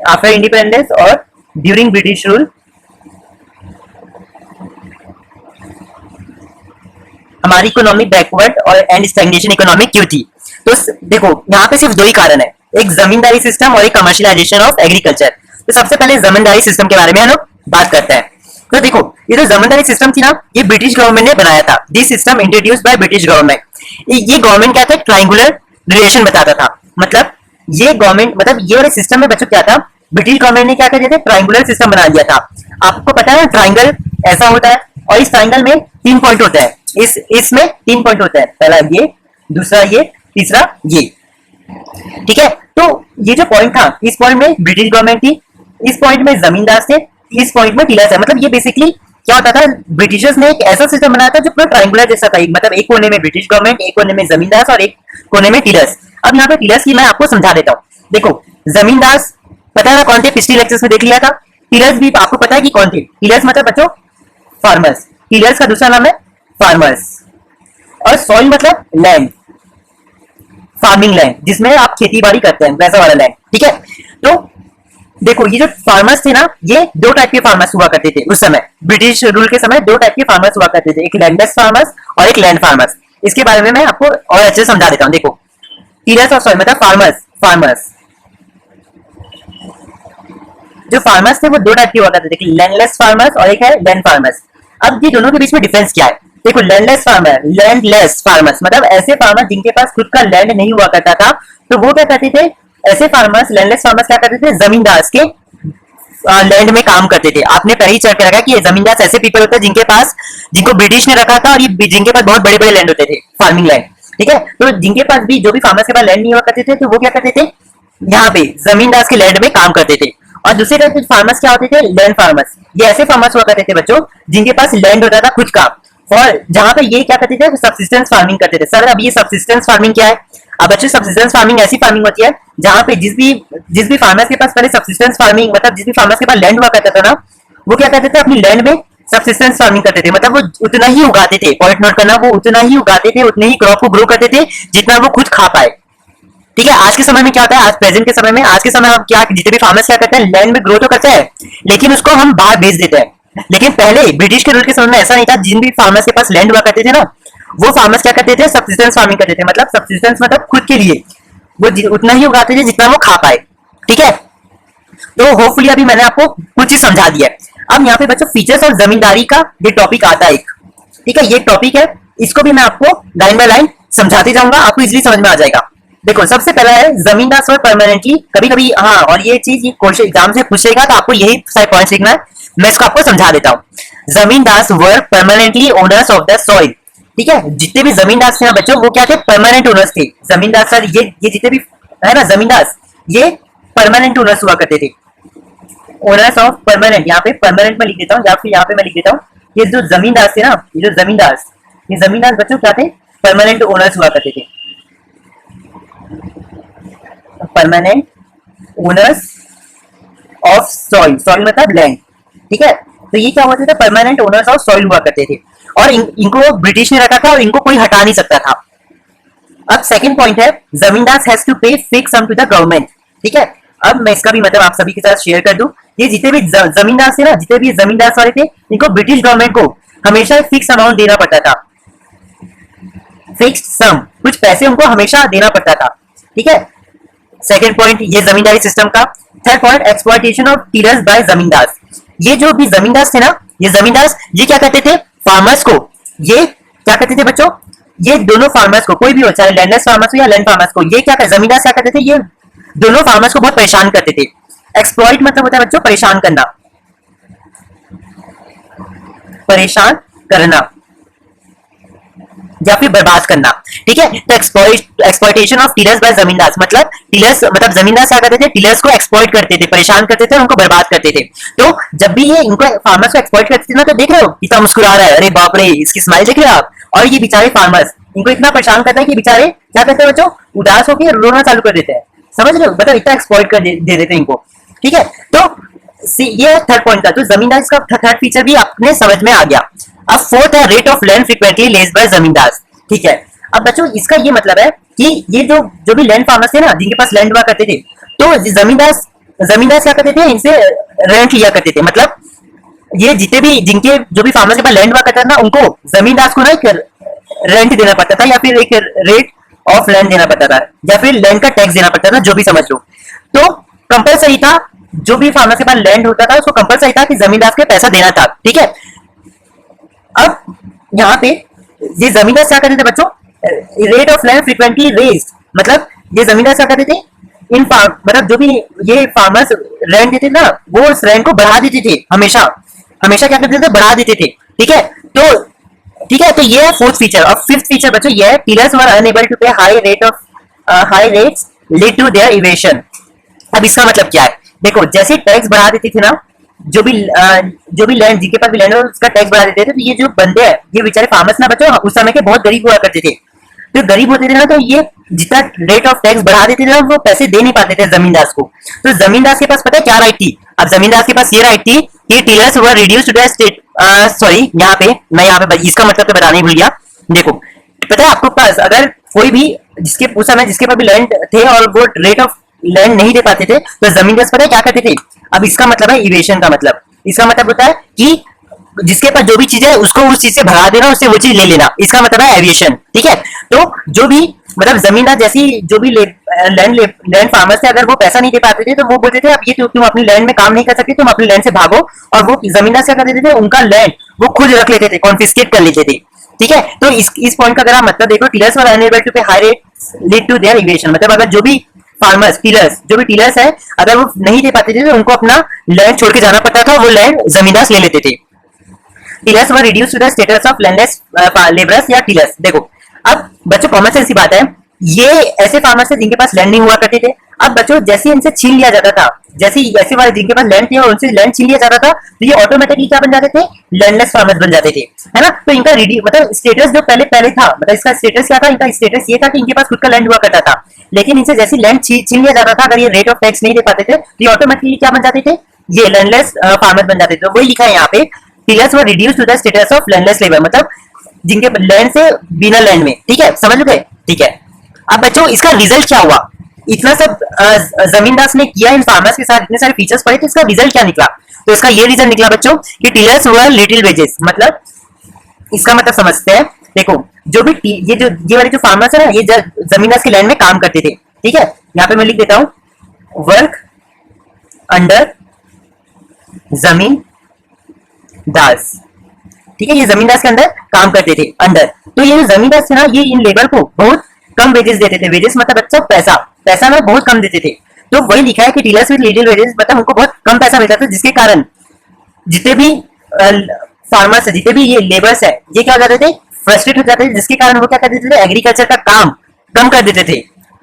आफ्टर इंडिपेंडेंस और ड्यूरिंग ब्रिटिश रूल हमारी इकोनॉमी बैकवर्ड और एंड स्टैग्नेशन इकोनॉमी क्यों थी। तो देखो यहाँ पे सिर्फ दो ही कारण है, एक जमींदारी सिस्टम और एक कमर्शियलाइजेशन ऑफ एग्रीकल्चर। तो सबसे पहले जमींदारी सिस्टम के बारे में हम लोग बात करते हैं। तो देखो ये जो जमींदारी सिस्टम थी ना, ये ब्रिटिश गवर्नमेंट ने बनाया था। This system introduced by British government. ये गवर्नमेंट क्या था, ट्रायंगुलर रिलेशन बताता था। मतलब ये गवर्नमेंट, मतलब ये वाले सिस्टम में बच्चों क्या था, ब्रिटिश गवर्नमेंट ने क्या कर दिया था, ट्रायंगुलर सिस्टम बना दिया था। आपको पता है ट्रायंगल ऐसा होता है, और इस ट्रायंगल में 3 पॉइंट होते हैं। इसमें 3 पॉइंट होते हैं, पहला ये, दूसरा ये, तीसरा ये। ठीक है, तो ये जो पॉइंट था, इस पॉइंट में ब्रिटिश गवर्नमेंट थी, इस पॉइंट में जमींदार थे, इस पॉइंट में टीलर्स है। मतलब ये बेसिकली क्या होता था, ब्रिटिशर्स ने एक ऐसा सिस्टम बनाया था जो पूरा ट्रायंगुलर जैसा था, मतलब एक कोने में ब्रिटिश गवर्नमेंट, एक कोने में जमींदार और एक कोने में टीलर्स। अब यहाँ पे टीलर्स की मैं आपको समझा देता हूँ। देखो, जमींदार पता है कौन थे, पिछले लेक्चर्स में देख लिया था। टीलर्स भी आपको पता है कि कौन थे। टीलर्स मतलब बच्चों फार्मर्स, टीलर्स का दूसरा नाम है फार्मर्स। और सॉइल मतलब लैंड, फार्मिंग लैंड जिसमें आप खेती बाड़ी करते हैं, वैसा वाला लैंड, ठीक है। तो देखो, ये जो फार्मर्स थे ना, ये दो टाइप के फार्मर्स हुआ करते थे उस समय, ब्रिटिश रूल के समय दो टाइप के फार्मर्स हुआ करते थे, एक लैंडलेस फार्मर्स और एक लैंड फार्मर्स। इसके बारे में मैं आपको और अच्छे से समझा देता हूँ। देखो, टीलर्स और सॉइल मतलब फार्मर्स, फार्मर्स जो फार्मर्स थे वो दो टाइप के हुआ करते थे, लैंडलेस फार्मर्स और एक है लैंड फार्मर्स। अब ये दोनों के बीच में डिफरेंस क्या है? देखो, लैंडलेस फार्मर, लैंडलेस फार्मर्स मतलब ऐसे फार्मर जिनके पास खुद का लैंड नहीं हुआ करता था, तो वो क्या करते थे, ऐसे फार्मर्स, लैंडलेस फार्मर्स क्या करते थे, जमींदार के लैंड में काम करते थे। आपने पहले ही चढ़ के रखा कि ये जमींदार ऐसे पीपल होते हैं जिनके पास, जिनको ब्रिटिश ने रखा था और ये जिनके पास बहुत बड़े बड़े लैंड होते थे, फार्मिंग लैंड, ठीक है। तो जिनके पास भी, जो भी फार्मर्स के पास लैंड नहीं हुआ करते थे, तो वो क्या करते थे, यहाँ पे जमींदार के लैंड में काम करते थे। और दूसरे टाइप के फार्मर्स क्या होते थे, लैंड फार्मर्स। ये ऐसे फार्मर्स हुआ करते थे बच्चों जिनके पास लैंड होता था खुद का, और जहां पे ये क्या करते थे, सब्सिस्टेंस फार्मिंग करते थे। सर, अब ये सब्सिस्टेंस फार्मिंग क्या है? अब बच्चों, सब्सिस्टेंस फार्मिंग ऐसी फार्मिंग होती है जहां पे जिस भी फार्मर्स के पास पहले सब्सिस्टेंस फार्मिंग, मतलब जिस भी फार्मर्स के पास लैंड हुआ करता था ना, वो क्या करते थे, अपनी लैंड में सब्सिस्टेंस फार्मिंग करते थे। मतलब वो उतना ही उगाते थे, पॉइंट नोट करना, वो उतना ही उगाते थे, उतने ही क्रॉप को ग्रो करते थे जितना वो खुद खा पाए, ठीक है। आज के समय में क्या होता है, आज प्रेजेंट के समय में, आज के समय हम क्या, जितने भी फार्मर्स क्या करते हैं, लैंड में ग्रो तो करते हैं लेकिन उसको हम बाहर बेच देते हैं। लेकिन पहले ब्रिटिश के रूल के समय में ऐसा नहीं था। जिन भी फार्मर्स के पास लैंड हुआ करते थे ना, वो फार्मर्स क्या करते थे, सब्सिस्टेंस फार्मिंग करते थे। मतलब सब्सिस्टेंस मतलब खुद के लिए वो उतना ही उगाते थे जितना वो खा पाए, ठीक है। तो होपफुली अभी मैंने आपको कुछ चीज समझा दिया है। अब यहाँ पे बच्चों फीचर्स और जमींदारी का ये टॉपिक आता है एक, ठीक है। ये टॉपिक है, इसको भी मैं आपको लाइन बाय लाइन समझाते जाऊंगा, आपको इजीली समझ में आ जाएगा। देखो, सबसे पहला है जमींदार और परमानेंटली, कभी कभी हाँ, और ये चीज ये क्वेश्चन एग्जाम से पूछेगा तो आपको यही सारे पॉइंट्स लिखना है। मैं इसको आपको समझा देता हूँ। जमींदार were permanently owners of the soil, ठीक है। जितने भी जमींदार थे ना बच्चों, वो क्या थे, परमानेंट ओनर्स थे। जमींदार सर, ये जितने भी है ना जमींदार, ये परमानेंट ओनर्स हुआ करते थे। ओनर्स ऑफ परमानेंट, यहाँ पे परमानेंट में लिख देता हूँ, या फिर यहाँ पे मैं लिख देता हूँ, ये जो जमींदार थे ना, ये जमींदार बच्चों क्या थे, परमानेंट ओनर्स हुआ करते थे। Permanent owners of soil, soil मतलब लैंड, ठीक है। तो ये क्या होते थे, परमानेंट ओनर्स ऑफ सॉइल हुआ करते थे, और इनको ब्रिटिश ने रखा था और इनको कोई हटा नहीं सकता था। अब सेकंड पॉइंट है, zamindar has to pay fix sum to the government, ठीक है। अब मैं इसका भी मतलब आप सभी के साथ शेयर कर दूं। ये जितने भी जमींदार थे ना, जितने भी जमींदार वाले थे, इनको ब्रिटिश गवर्नमेंट को हमेशा फिक्स अमाउंट देना पड़ता था, फिक्स सम, कुछ पैसे उनको हमेशा देना पड़ता था, ठीक है। सेकंड पॉइंट ये जमींदारी सिस्टम का। Third point, exploitation of tillers by जमींदार। ये जो भी जमींदार थे ना, ये जमींदार ये क्या करते थे, फार्मर्स को, ये क्या करते थे बच्चों, ये दोनों फार्मर्स को, कोई भी हो, चाहे लैंडलेस फार्मर्स हो या लैंड फार्मर्स को, ये क्या करते, जमींदार क्या करते थे, ये दोनों फार्मर्स को बहुत परेशान करते थे। एक्सप्लॉइट मतलब होता है बच्चों परेशान करना, परेशान करना या फिर बर्बाद करना, ठीक है। तो एक्सप्लॉइटेशन ऑफ टीलर्स बाय जमींदार मतलब टीलर्स मतलब जमींदार क्या करते थे, टीलर्स को एक्सप्लॉइट करते थे, परेशान करते थे, उनको बर्बाद करते थे। तो जब भी ये इनको फार्मर्स को एक्सप्लॉइट करते थे ना, तो देख रहे हो कितना मुस्कुरा रहा है, अरे बाप रे, इसकी स्माइल देख रहे हो आप। और ये बेचारे फार्मर्स इनको इतना परेशान करते हैं कि बेचारे क्या करते हैं बच्चों, उदास होकर रोना चालू कर देते हैं। समझ रहे हो, मतलब इतना एक्सप्लॉइट कर दे देते हैं इनको, ठीक है। तो ये थर्ड पॉइंट था। तो जमींदार का थर्ड फीचर भी आपने समझ में आ गया। अब फोर्थ है, rate of land frequently leased by जमींदार, ठीक है। अब बच्चों इसका ये मतलब है कि ये जो भी लैंड फार्मर्स थे ना, जिनके पास लैंड हुआ करते थे, तो जमींदार क्या करते थे, इनसे रेंट लिया करते थे। मतलब ये जितने भी जिनके जो भी फार्मर्स के पास लैंड हुआ करता था ना, उनको जमींदार को ना एक रेंट देना पड़ता था, या फिर एक रेट ऑफ लैंड देना पड़ता था, या फिर लैंड का टैक्स देना पड़ता था, जो भी समझ लो। तो कंपलसरी था, जो भी फार्मर के पास लैंड होता था उसको कंपलसरी था कि जमींदार के पैसा देना था, ठीक है। अब यहाँ पे ये जमींदार क्या करते थे बच्चों, rate of land frequently raised, मतलब ये जमींदार क्या करते थे, इन मतलब जो भी ये फार्मर्स लैंड देते ना, वो उस लैंड को बढ़ा देते थे, हमेशा क्या करते थे, बढ़ा देते थे, ठीक है। तो ये है फोर्थ फीचर। और फिफ्थ फीचर बच्चों ये है, tillers were unable to pay high rates lead to their evasion. अब इसका मतलब क्या है, देखो जैसे टैक्स बढ़ा देती थी ना, जो भी लैंड जिनके पास भी लैंड है उसका टैक्स बढ़ा देते थे। तो ये जो बंदे हैं ये बेचारे फार्मर्स ना बच्चों उस समय के बहुत गरीब हुआ करते थे। तो गरीब होते थे ना, तो ये जितना रेट ऑफ टैक्स बढ़ा देते थे ना वो पैसे दे नहीं पाते थे जमींदार को। तो जमींदार के पास पता है क्या राइट थी? अब जमींदार के पास ये राइट थी कि tillers were reduce to the state, sorry यहाँ पे मैं यहाँ पे इसका मतलब तो बताना ही भूल गया। देखो पता है आपको पास अगर कोई भी जिसके उस समय जिसके पास भी लैंड थे और वो रेट ऑफ लैंड नहीं दे पाते थे तो जमींदार पता है क्या करते थे? अब इसका मतलब है इवेशन का मतलब, इसका मतलब होता है कि जिसके पास जो भी चीज है उसको उस चीज से भगा देना, उससे वो चीज ले लेना, इसका मतलब है एविएशन। ठीक है, तो जो भी मतलब जमींदार जैसी जो भी लैंड फार्मर्स थे अगर वो पैसा नहीं दे पाते थे तो वो बोलते थे अब ये तुम अपनी लैंड में काम नहीं कर सकते, तुम अपनी लैंड से भागो। और वो जमींदार क्या कर देते थे? उनका लैंड वो खुद रख लेते थे, कॉन्फिस्केट कर लेते थे। ठीक है, तो इस पॉइंट का अगर आप मतलब देखो, tillers were unable to pay high rate lead to their evasion, मतलब अगर जो भी फार्मर्स टीलर्स जो भी टीलर्स है अगर वो नहीं दे पाते थे तो उनको अपना लैंड छोड़ के जाना पड़ता था, वो लैंड जमींदार ले लेते थे। Tillers were reduce to the status of landless labourers या टीलर्स। देखो अब बच्चों कॉमन सेंस की बात है, ये ऐसे फार्मर्स थे जिनके पास लैंड नहीं हुआ करते थे। अब बच्चों जैसे इनसे छीन लिया जाता था, जैसे ऐसे वाले जिनके पास लैंड थे और उनसे लैंड छीन लिया जाता था तो ये ऑटोमेटिकली क्या बन जाते थे? लैंडलेस फार्मर्स बन जाते थे, है ना। तो इनका मतलब स्टेटस जो पहले पहले था, मतलब इसका स्टेटस क्या था? इनका स्टेटस ये था कि इनके पास खुद का लैंड हुआ करता था, लेकिन इनसे जैसे लैंड छीन लिया जाता था अगर ये रेट ऑफ टैक्स नहीं दे पाते थे तो ये ऑटोमेटिकली क्या बन जाते थे? ये लैंडलेस फार्मर्स बन जाते थे। तो वही लिखा है यहाँ पे, tillers were reduce to the status of landless labour, मतलब जिनके लैंड से बिना लैंड में। ठीक है, समझ गए? ठीक है, अब बच्चों इसका रिजल्ट क्या हुआ? इतना सब जमींदार ने किया इन फार्मर्स के साथ, इतने सारे फीचर्स पढ़े, तो इसका रिजल्ट क्या निकला? तो इसका ये रिजल्ट निकला बच्चों कि टीलर्स वर लिटिल वेजेस, मतलब इसका मतलब समझते हैं। देखो जो भी ये वाले जो फार्मर्स है ना ये जमींदार के लैंड में काम करते थे। ठीक है, यहाँ पे मैं लिख देता हूं वर्क अंडर जमीन दास। ठीक है, ये जमींदार के अंदर काम करते थे अंडर। तो ये जो जमींदार थे ना ये इन लेबर को बहुत कम वेजेस देते थे। वेजेस मतलब बच्चा पैसा, पैसा में बहुत कम देते थे। तो वही लिखा है कि डीलर्स विद लिटिल वेजेस, मतलब उनको बहुत कम पैसा मिलता था, जिसके कारण जितने भी फार्मर्स है, जितने भी ये लेबर्स है, ये क्या हो जाते थे? फ्रस्ट्रेट हो जाते थे, जिसके कारण वो क्या कर देते थे? एग्रीकल्चर का काम कम कर देते थे।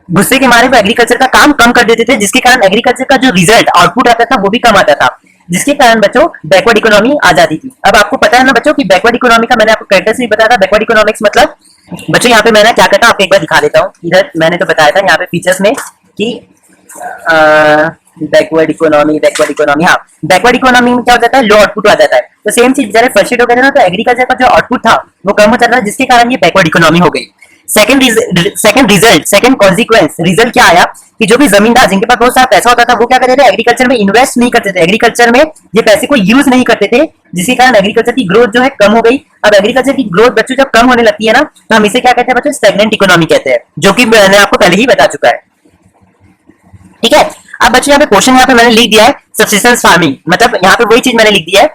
गुस्से के मारे वो एग्रीकल्चर का काम कम कर देते थे, जिसके कारण एग्रीकल्चर का जो रिजल्ट आउटपुट आता था वो भी कम आता था, जिसके कारण बच्चों बैकवर्ड इकोनॉमी आ जाती थी। अब आपको पता है ना बच्चों कि बैकवर्ड इकोनॉमी का मैंने आपको कैरेक्टरिस्टिक बताया था। बैकवर्ड इकोनॉमिक्स मतलब बच्चों यहाँ पे मैंने क्या करता हूँ आपको एक बार दिखा देता हूँ। इधर मैंने तो बताया था यहाँ पे फीचर्स में कि बैकवर्ड इकोनॉमी हाँ, बैकवर्ड इकोनॉमी में क्या हो जाता है? लो आउटपुट आ जाता है। तो सेम चीज जरा फ्रस्ट्रेट हो गया ना तो एग्रीकल्चर का जो आउटपुट था वो कम हो जाता था, जिसके कारण ये बैकवर्ड इकोनॉमी हो गई। सेकंड कॉन्सिक्वेंस रिजल्ट क्या आया कि जो भी जमींदार जिनके पास बहुत सारा पैसा होता था वो क्या करते थे? एग्रीकल्चर में इन्वेस्ट नहीं करते थे, एग्रीकल्चर में ये पैसे को यूज नहीं करते थे, जिसके कारण एग्रीकल्चर की ग्रोथ जो है कम हो गई। अब एग्रीकल्चर की ग्रोथ बच्चों जब कम होने लगती है ना तो हम इसे क्या कहते हैं बच्चों? स्टैग्नेंट इकोनॉमी कहते हैं, जो कि मैंने आपको पहले ही बता चुका है। ठीक है, अब बच्चों यहाँ पे क्वेश्चन यहाँ पे मैंने लिख दिया है सब्सिस्टेंस फार्मिंग, मतलब यहाँ पे वही चीज मैंने लिख दिया है,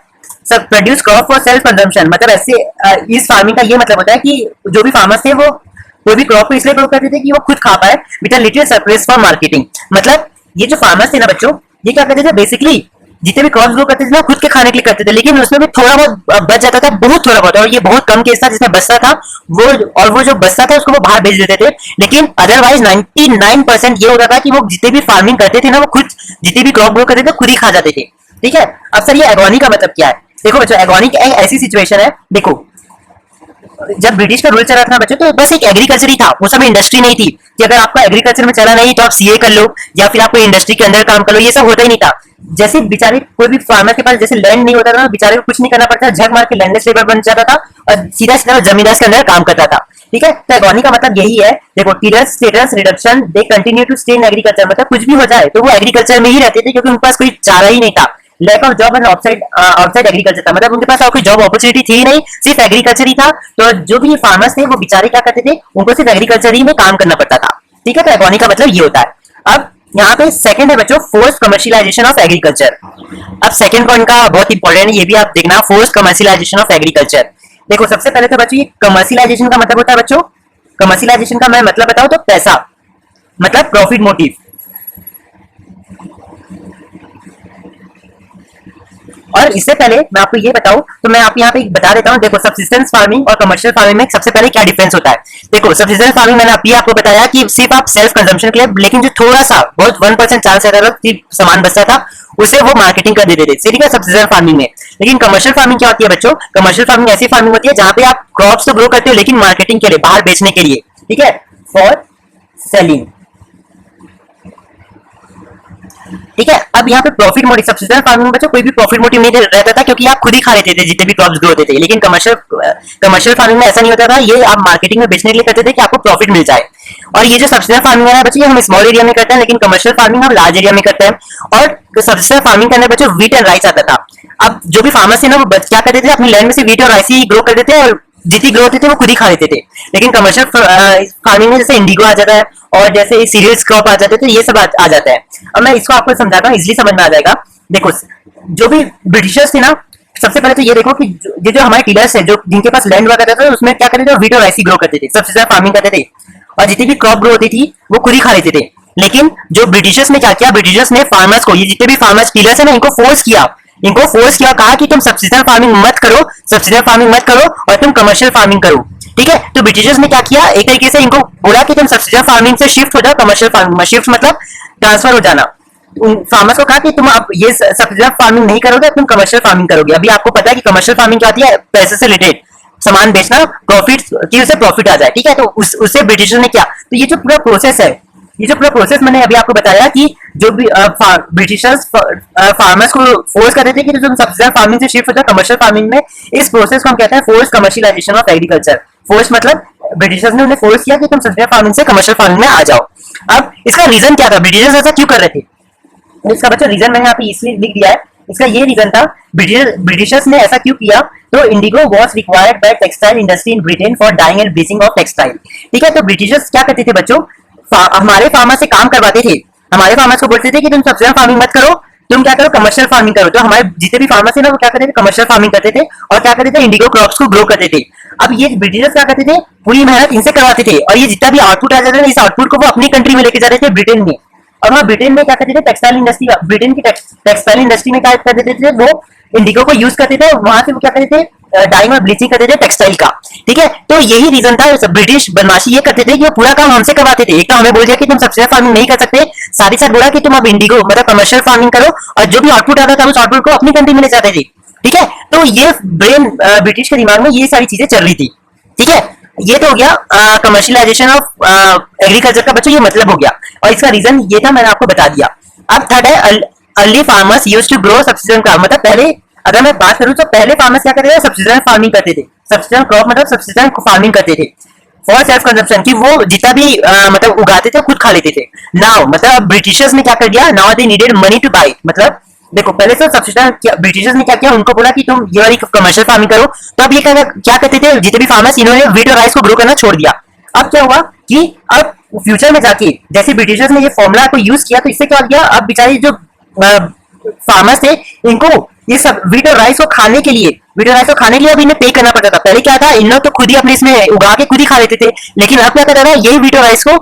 सब produce crop for self consumption. मतलब ऐसे इस फार्मिंग का ये मतलब होता है कि जो भी फार्मर्स थे वो कोई भी क्रॉप को इसलिए ग्रो करते थे कि वो खुद खा पाए with a little surplus for marketing. मतलब ये जो फार्मर्स थे ना बच्चों ये क्या करते थे? बेसिकली जितने भी क्रॉप ग्रो करते थे ना खुद के खाने के लिए करते थे, लेकिन उसमें भी थोड़ा बहुत बच जाता था, बहुत थोड़ा बहुत, और ये बहुत कम केस था जिसमें बचता था वो जो बचता था उसको वो बाहर बेच देते थे। लेकिन अदरवाइज 99% ये होता था कि वो जितने भी फार्मिंग करते थे ना वो खुद जितने भी क्रॉप ग्रो करते थे खुद ही खा जाते थे। ठीक है, अब सर ये एगोनी का मतलब क्या है? देखो बच्चों एगोनी एक ऐसी सिचुएशन है, देखो जब ब्रिटिश का रूल चला था बच्चों तो बस एक एग्रीकल्चर ही था, वो सब इंडस्ट्री नहीं थी कि अगर आपका एग्रीकल्चर में चला नहीं तो आप सीए कर लो या फिर आप कोई इंडस्ट्री के अंदर काम कर लो, ये सब होता ही नहीं था। जैसे बेचारे कोई भी फार्मर के पास जैसे लैंड नहीं होता था बेचारे को कुछ नहीं करना पड़ता, झक मार के लैंडलेस लेबर बन जाता था और सीधा सीधा जमींदार के अंदर काम करता था। ठीक है, तो एगोनी का मतलब यही है। देखो tillers status reduction they continue to stay in agriculture, मतलब कुछ भी हो जाए तो वो एग्रीकल्चर में ही रहते थे क्योंकि उनके पास कोई चारा ही नहीं था। Lack of job and outside agriculture था, मतलब उनके पास और कोई जॉब अपॉर्चुनिटी थी ही नहीं, सिर्फ एग्रीकल्चर ही था। तो जो भी फार्मर्स थे वो बेचारे क्या करते थे? उनको सिर्फ एग्रीकल्चर ही में काम करना पड़ता था। ठीक है, तो एगोनी का मतलब ये होता है। अब यहाँ पे सेकंड है बच्चों फोर्स कमर्शियलाइजेशन ऑफ एग्रीकल्चर। अब सेकंड पॉइंट का बहुत इंपॉर्टेंट है, ये भी आप देखना, फोर्स कमर्शियलाइजेशन ऑफ एग्रीकल्चर। देखो सबसे पहले तो बच्चों ये कमर्शियलाइजेशन का मतलब होता है बच्चों, कमर्शियलाइजेशन का मैं मतलब बताऊं तो पैसा, मतलब प्रॉफिट मोटिव। और इससे पहले मैं आपको ये बताऊं तो मैं आपको यहाँ पे बता देता हूँ। देखो सब्सिस्टेंस फार्मिंग और कमर्शियल फार्मिंग में सबसे पहले क्या डिफरेंस होता है। देखो सब्सिस्टेंस फार्मिंग मैंने अभी आपको बताया कि सिर्फ आप सेल्फ कंजम्पशन के लिए, लेकिन जो थोड़ा सा बहुत 1% चांस रहता था सामान बचता था उसे वो मार्केटिंग कर देते थे, ठीक है, सब्सिडाइज फार्मिंग में। लेकिन कमर्शियल फार्मिंग क्या होती है बच्चों? कमर्शियल फार्मिंग ऐसी फार्मिंग होती है जहां पे आप क्रॉप्स तो ग्रो करते हो लेकिन मार्केटिंग के लिए, बाहर बेचने के लिए, ठीक है, फॉर सेलिंग, ठीक है। अब यहाँ पे प्रॉफिट मोटिव, सब्सिडाइज फार्मिंग में बच्चों कोई भी प्रॉफिट मोटिव नहीं रहता था, क्योंकि आप खुद ही खा लेते थे जितने भी क्रॉप्स ग्रो होते थे। लेकिन कमर्शियल फार्मिंग में ऐसा नहीं होता था, ये आप मार्केटिंग में बेचने के लिए करते थे कि आपको प्रॉफिट मिल जाए। और ये जो सब्सिडाइज फार्मिंग है बच्चों, ये हम स्मॉल एरिया में करते हैं, लेकिन कमर्शियल फार्मिंग हम लार्ज एरिया में करते हैं। और सब्सिडाइज फार्मिंग करने बच्चों व्हीट एंड राइस आता था। अब जो भी फार्मर्स थे ना, वो क्या करते थे, अपनी लैंड में से व्हीट और राइस ही ग्रो कर देते और जितनी ग्रो होती थी वो खुद ही खा लेते थे। लेकिन कमर्शियल फार्मिंग में जैसे इंडिगो आ जाता है और जैसे सीरियल्स क्रॉप आ जाते हैं, तो ये सब आ जाता है। अब मैं इसको आपको समझाता हूँ, इजिली समझ में आ जाएगा। देखो, जो भी ब्रिटिशर्स थे ना, सबसे पहले तो ये देखो कि जो हमारे टीलर्स है, जो जिनके पास लैंड हुआ करता था, उसमें क्या करते थे, व्हीट और राइस ग्रो करते थे, सबसे ज्यादा फार्मिंग करते थे, और जितनी भी क्रॉप ग्रो होती थी वो खुद ही खा लेते थे। लेकिन जो ब्रिटिशर्स ने क्या किया, ब्रिटिशर्स ने फार्मर्स को, ये जितने भी फार्मर्स टीलर्स है ना, इनको फोर्स किया, कहा कि तुम सब्सिडाइज फार्मिंग मत करो, सब्सिडाइज फार्मिंग मत करो और तुम कमर्शियल फार्मिंग करो, ठीक है। तो ब्रिटिशर्स ने क्या किया, एक तरीके से इनको बोला कि तुम सब्सिडाइज फार्मिंग से शिफ्ट हो जाओ कमर्शियल फार्मिंग में। शिफ्ट मतलब ट्रांसफर हो जाना। उन फार्मर्स को कहा कि तुम अब ये सब्सिडाइज फार्मिंग नहीं करोगे, तुम कमर्शियल फार्मिंग करोगे। अभी आपको पता है कि कमर्शियल फार्मिंग क्या होती है, पैसे से रिलेटेड सामान बेचना, प्रॉफिट की, उसे प्रॉफिट आ जाए, ठीक है। तो उससे ब्रिटिशर ने क्या, तो ये जो पूरा प्रोसेस है, ये जो पूरा प्रोसेस मैंने अभी आपको बताया कि जो भी ब्रिटिशर्स फार्मर्स को फोर्स करते थे कि तुम सब्सिडाइज फार्मिंग से शिफ्ट हो जाओ कमर्शियल फार्मिंग में, इस प्रोसेस को हम कहते हैं force commercialisation of agriculture. Force मतलब ब्रिटिशर्स ने उन्हें फोर्स किया कि तुम सब्सिडाइज फार्मिंग से कमर्शियल फार्मिंग में आ जाओ। अब इसका रीजन क्या था, ब्रिटिशर्स ऐसा क्यों कर रहे थे? इसका बच्चों रीजन मैंने यहाँ पे इसलिए लिख दिया है। इसका ये रीजन था, ब्रिटिशर्स ने ऐसा क्यों किया, तो indigo was required by textile industry in Britain for dyeing and bleaching of textile, ठीक है। तो ब्रिटिशर्स क्या करते थे बच्चों, हमारे फार्मर से काम करवाते थे, हमारे फार्मर्स को बोलते थे कि तुम सब्सिडाइज फार्मिंग मत करो, तुम क्या करो, कमर्शियल फार्मिंग करो। तो हमारे जितने भी फार्मर्स थे ना, वो क्या करते थे, कमर्शियल फार्मिंग करते थे और क्या करते थे, इंडिगो क्रॉप्स को ग्रो करते थे। अब ये ब्रिटिशर्स क्या करते थे, पूरी मेहनत इनसे करवाते थे और ये जितना भी आउटपुट आ जाता था, इस आउटपुट को वो अपनी कंट्री में लेके जा रहे थे, ब्रिटेन में। और वहाँ ब्रिटेन में क्या करते थे, टेक्सटाइल इंडस्ट्री, ब्रिटेन की टेक्सटाइल इंडस्ट्री में क्या कर देते थे, वो इंडिगो को यूज करते थे और वहां से वो क्या करते थे, डाइंग और ब्लीचिंग करते थे टेक्सटाइल का, ठीक है। तो यही रीजन था, ब्रिटिश बदमाशी ये करते थे कि वो पूरा काम हमसे करवाते थे। एक तो हमें बोल दिया कि तुम सब्सिडाइज फार्मिंग नहीं कर सकते, साथ ही साथ बोला कि तुम अब इंडिगो मतलब कमर्शियल फार्मिंग करो, और जो भी आउटपुट आता था उस आउटपुट को अपनी कंट्री में ले जाते थे, ठीक है। तो ये ब्रेन ब्रिटिश के दिमाग में ये सारी चीजें चल रही थी, ठीक है। ये तो हो गया कमर्शियलाइजेशन ऑफ एग्रीकल्चर का बच्चों, ये मतलब हो गया, और इसका रीजन ये था, मैंने आपको बता दिया। अब थर्ड है, early farmers used to grow subsistent crop, मतलब पहले अगर मैं बात करूं तो पहले फार्मर्स क्या करते थे, सब्सिडेंट फार्मिंग करते थे, सब्सिडेंट क्रॉप मतलब सब्सिडेंट फार्मिंग करते थे फॉर सेल्फ कंजम्पशन, कि वो जितना भी मतलब उगाते थे खुद खा लेते थे। नाउ मतलब ब्रिटिशर्स ने क्या कर दिया, now they needed money to buy, मतलब देखो पहले तो सब्सिडेंट ब्रिटिशर्स ने क्या किया, उनको बोला कि तुम ये वाली कमर्शियल फार्मिंग करो, तो अब ये क्या करते थे, जितने भी फार्मर्स, इन्होंने व्हीट और राइस को ग्रो करना छोड़ दिया। अब क्या हुआ कि अब फ्यूचर में जाके जैसे ब्रिटिशर्स ने ये फॉर्मूला को यूज किया, तो इससे क्या हो गया, अब बेचारे जो फार्मर्स थे, इनको ये सब व्हीट और राइस को खाने के लिए, व्हीट और राइस को खाने के लिए अब इन्हें पे करना पड़ता था। पहले क्या था, इन लोग तो खुद ही अपने इसमें उगा के खुद ही खा लेते थे, लेकिन अब क्या करता था, यही व्हीट और राइस को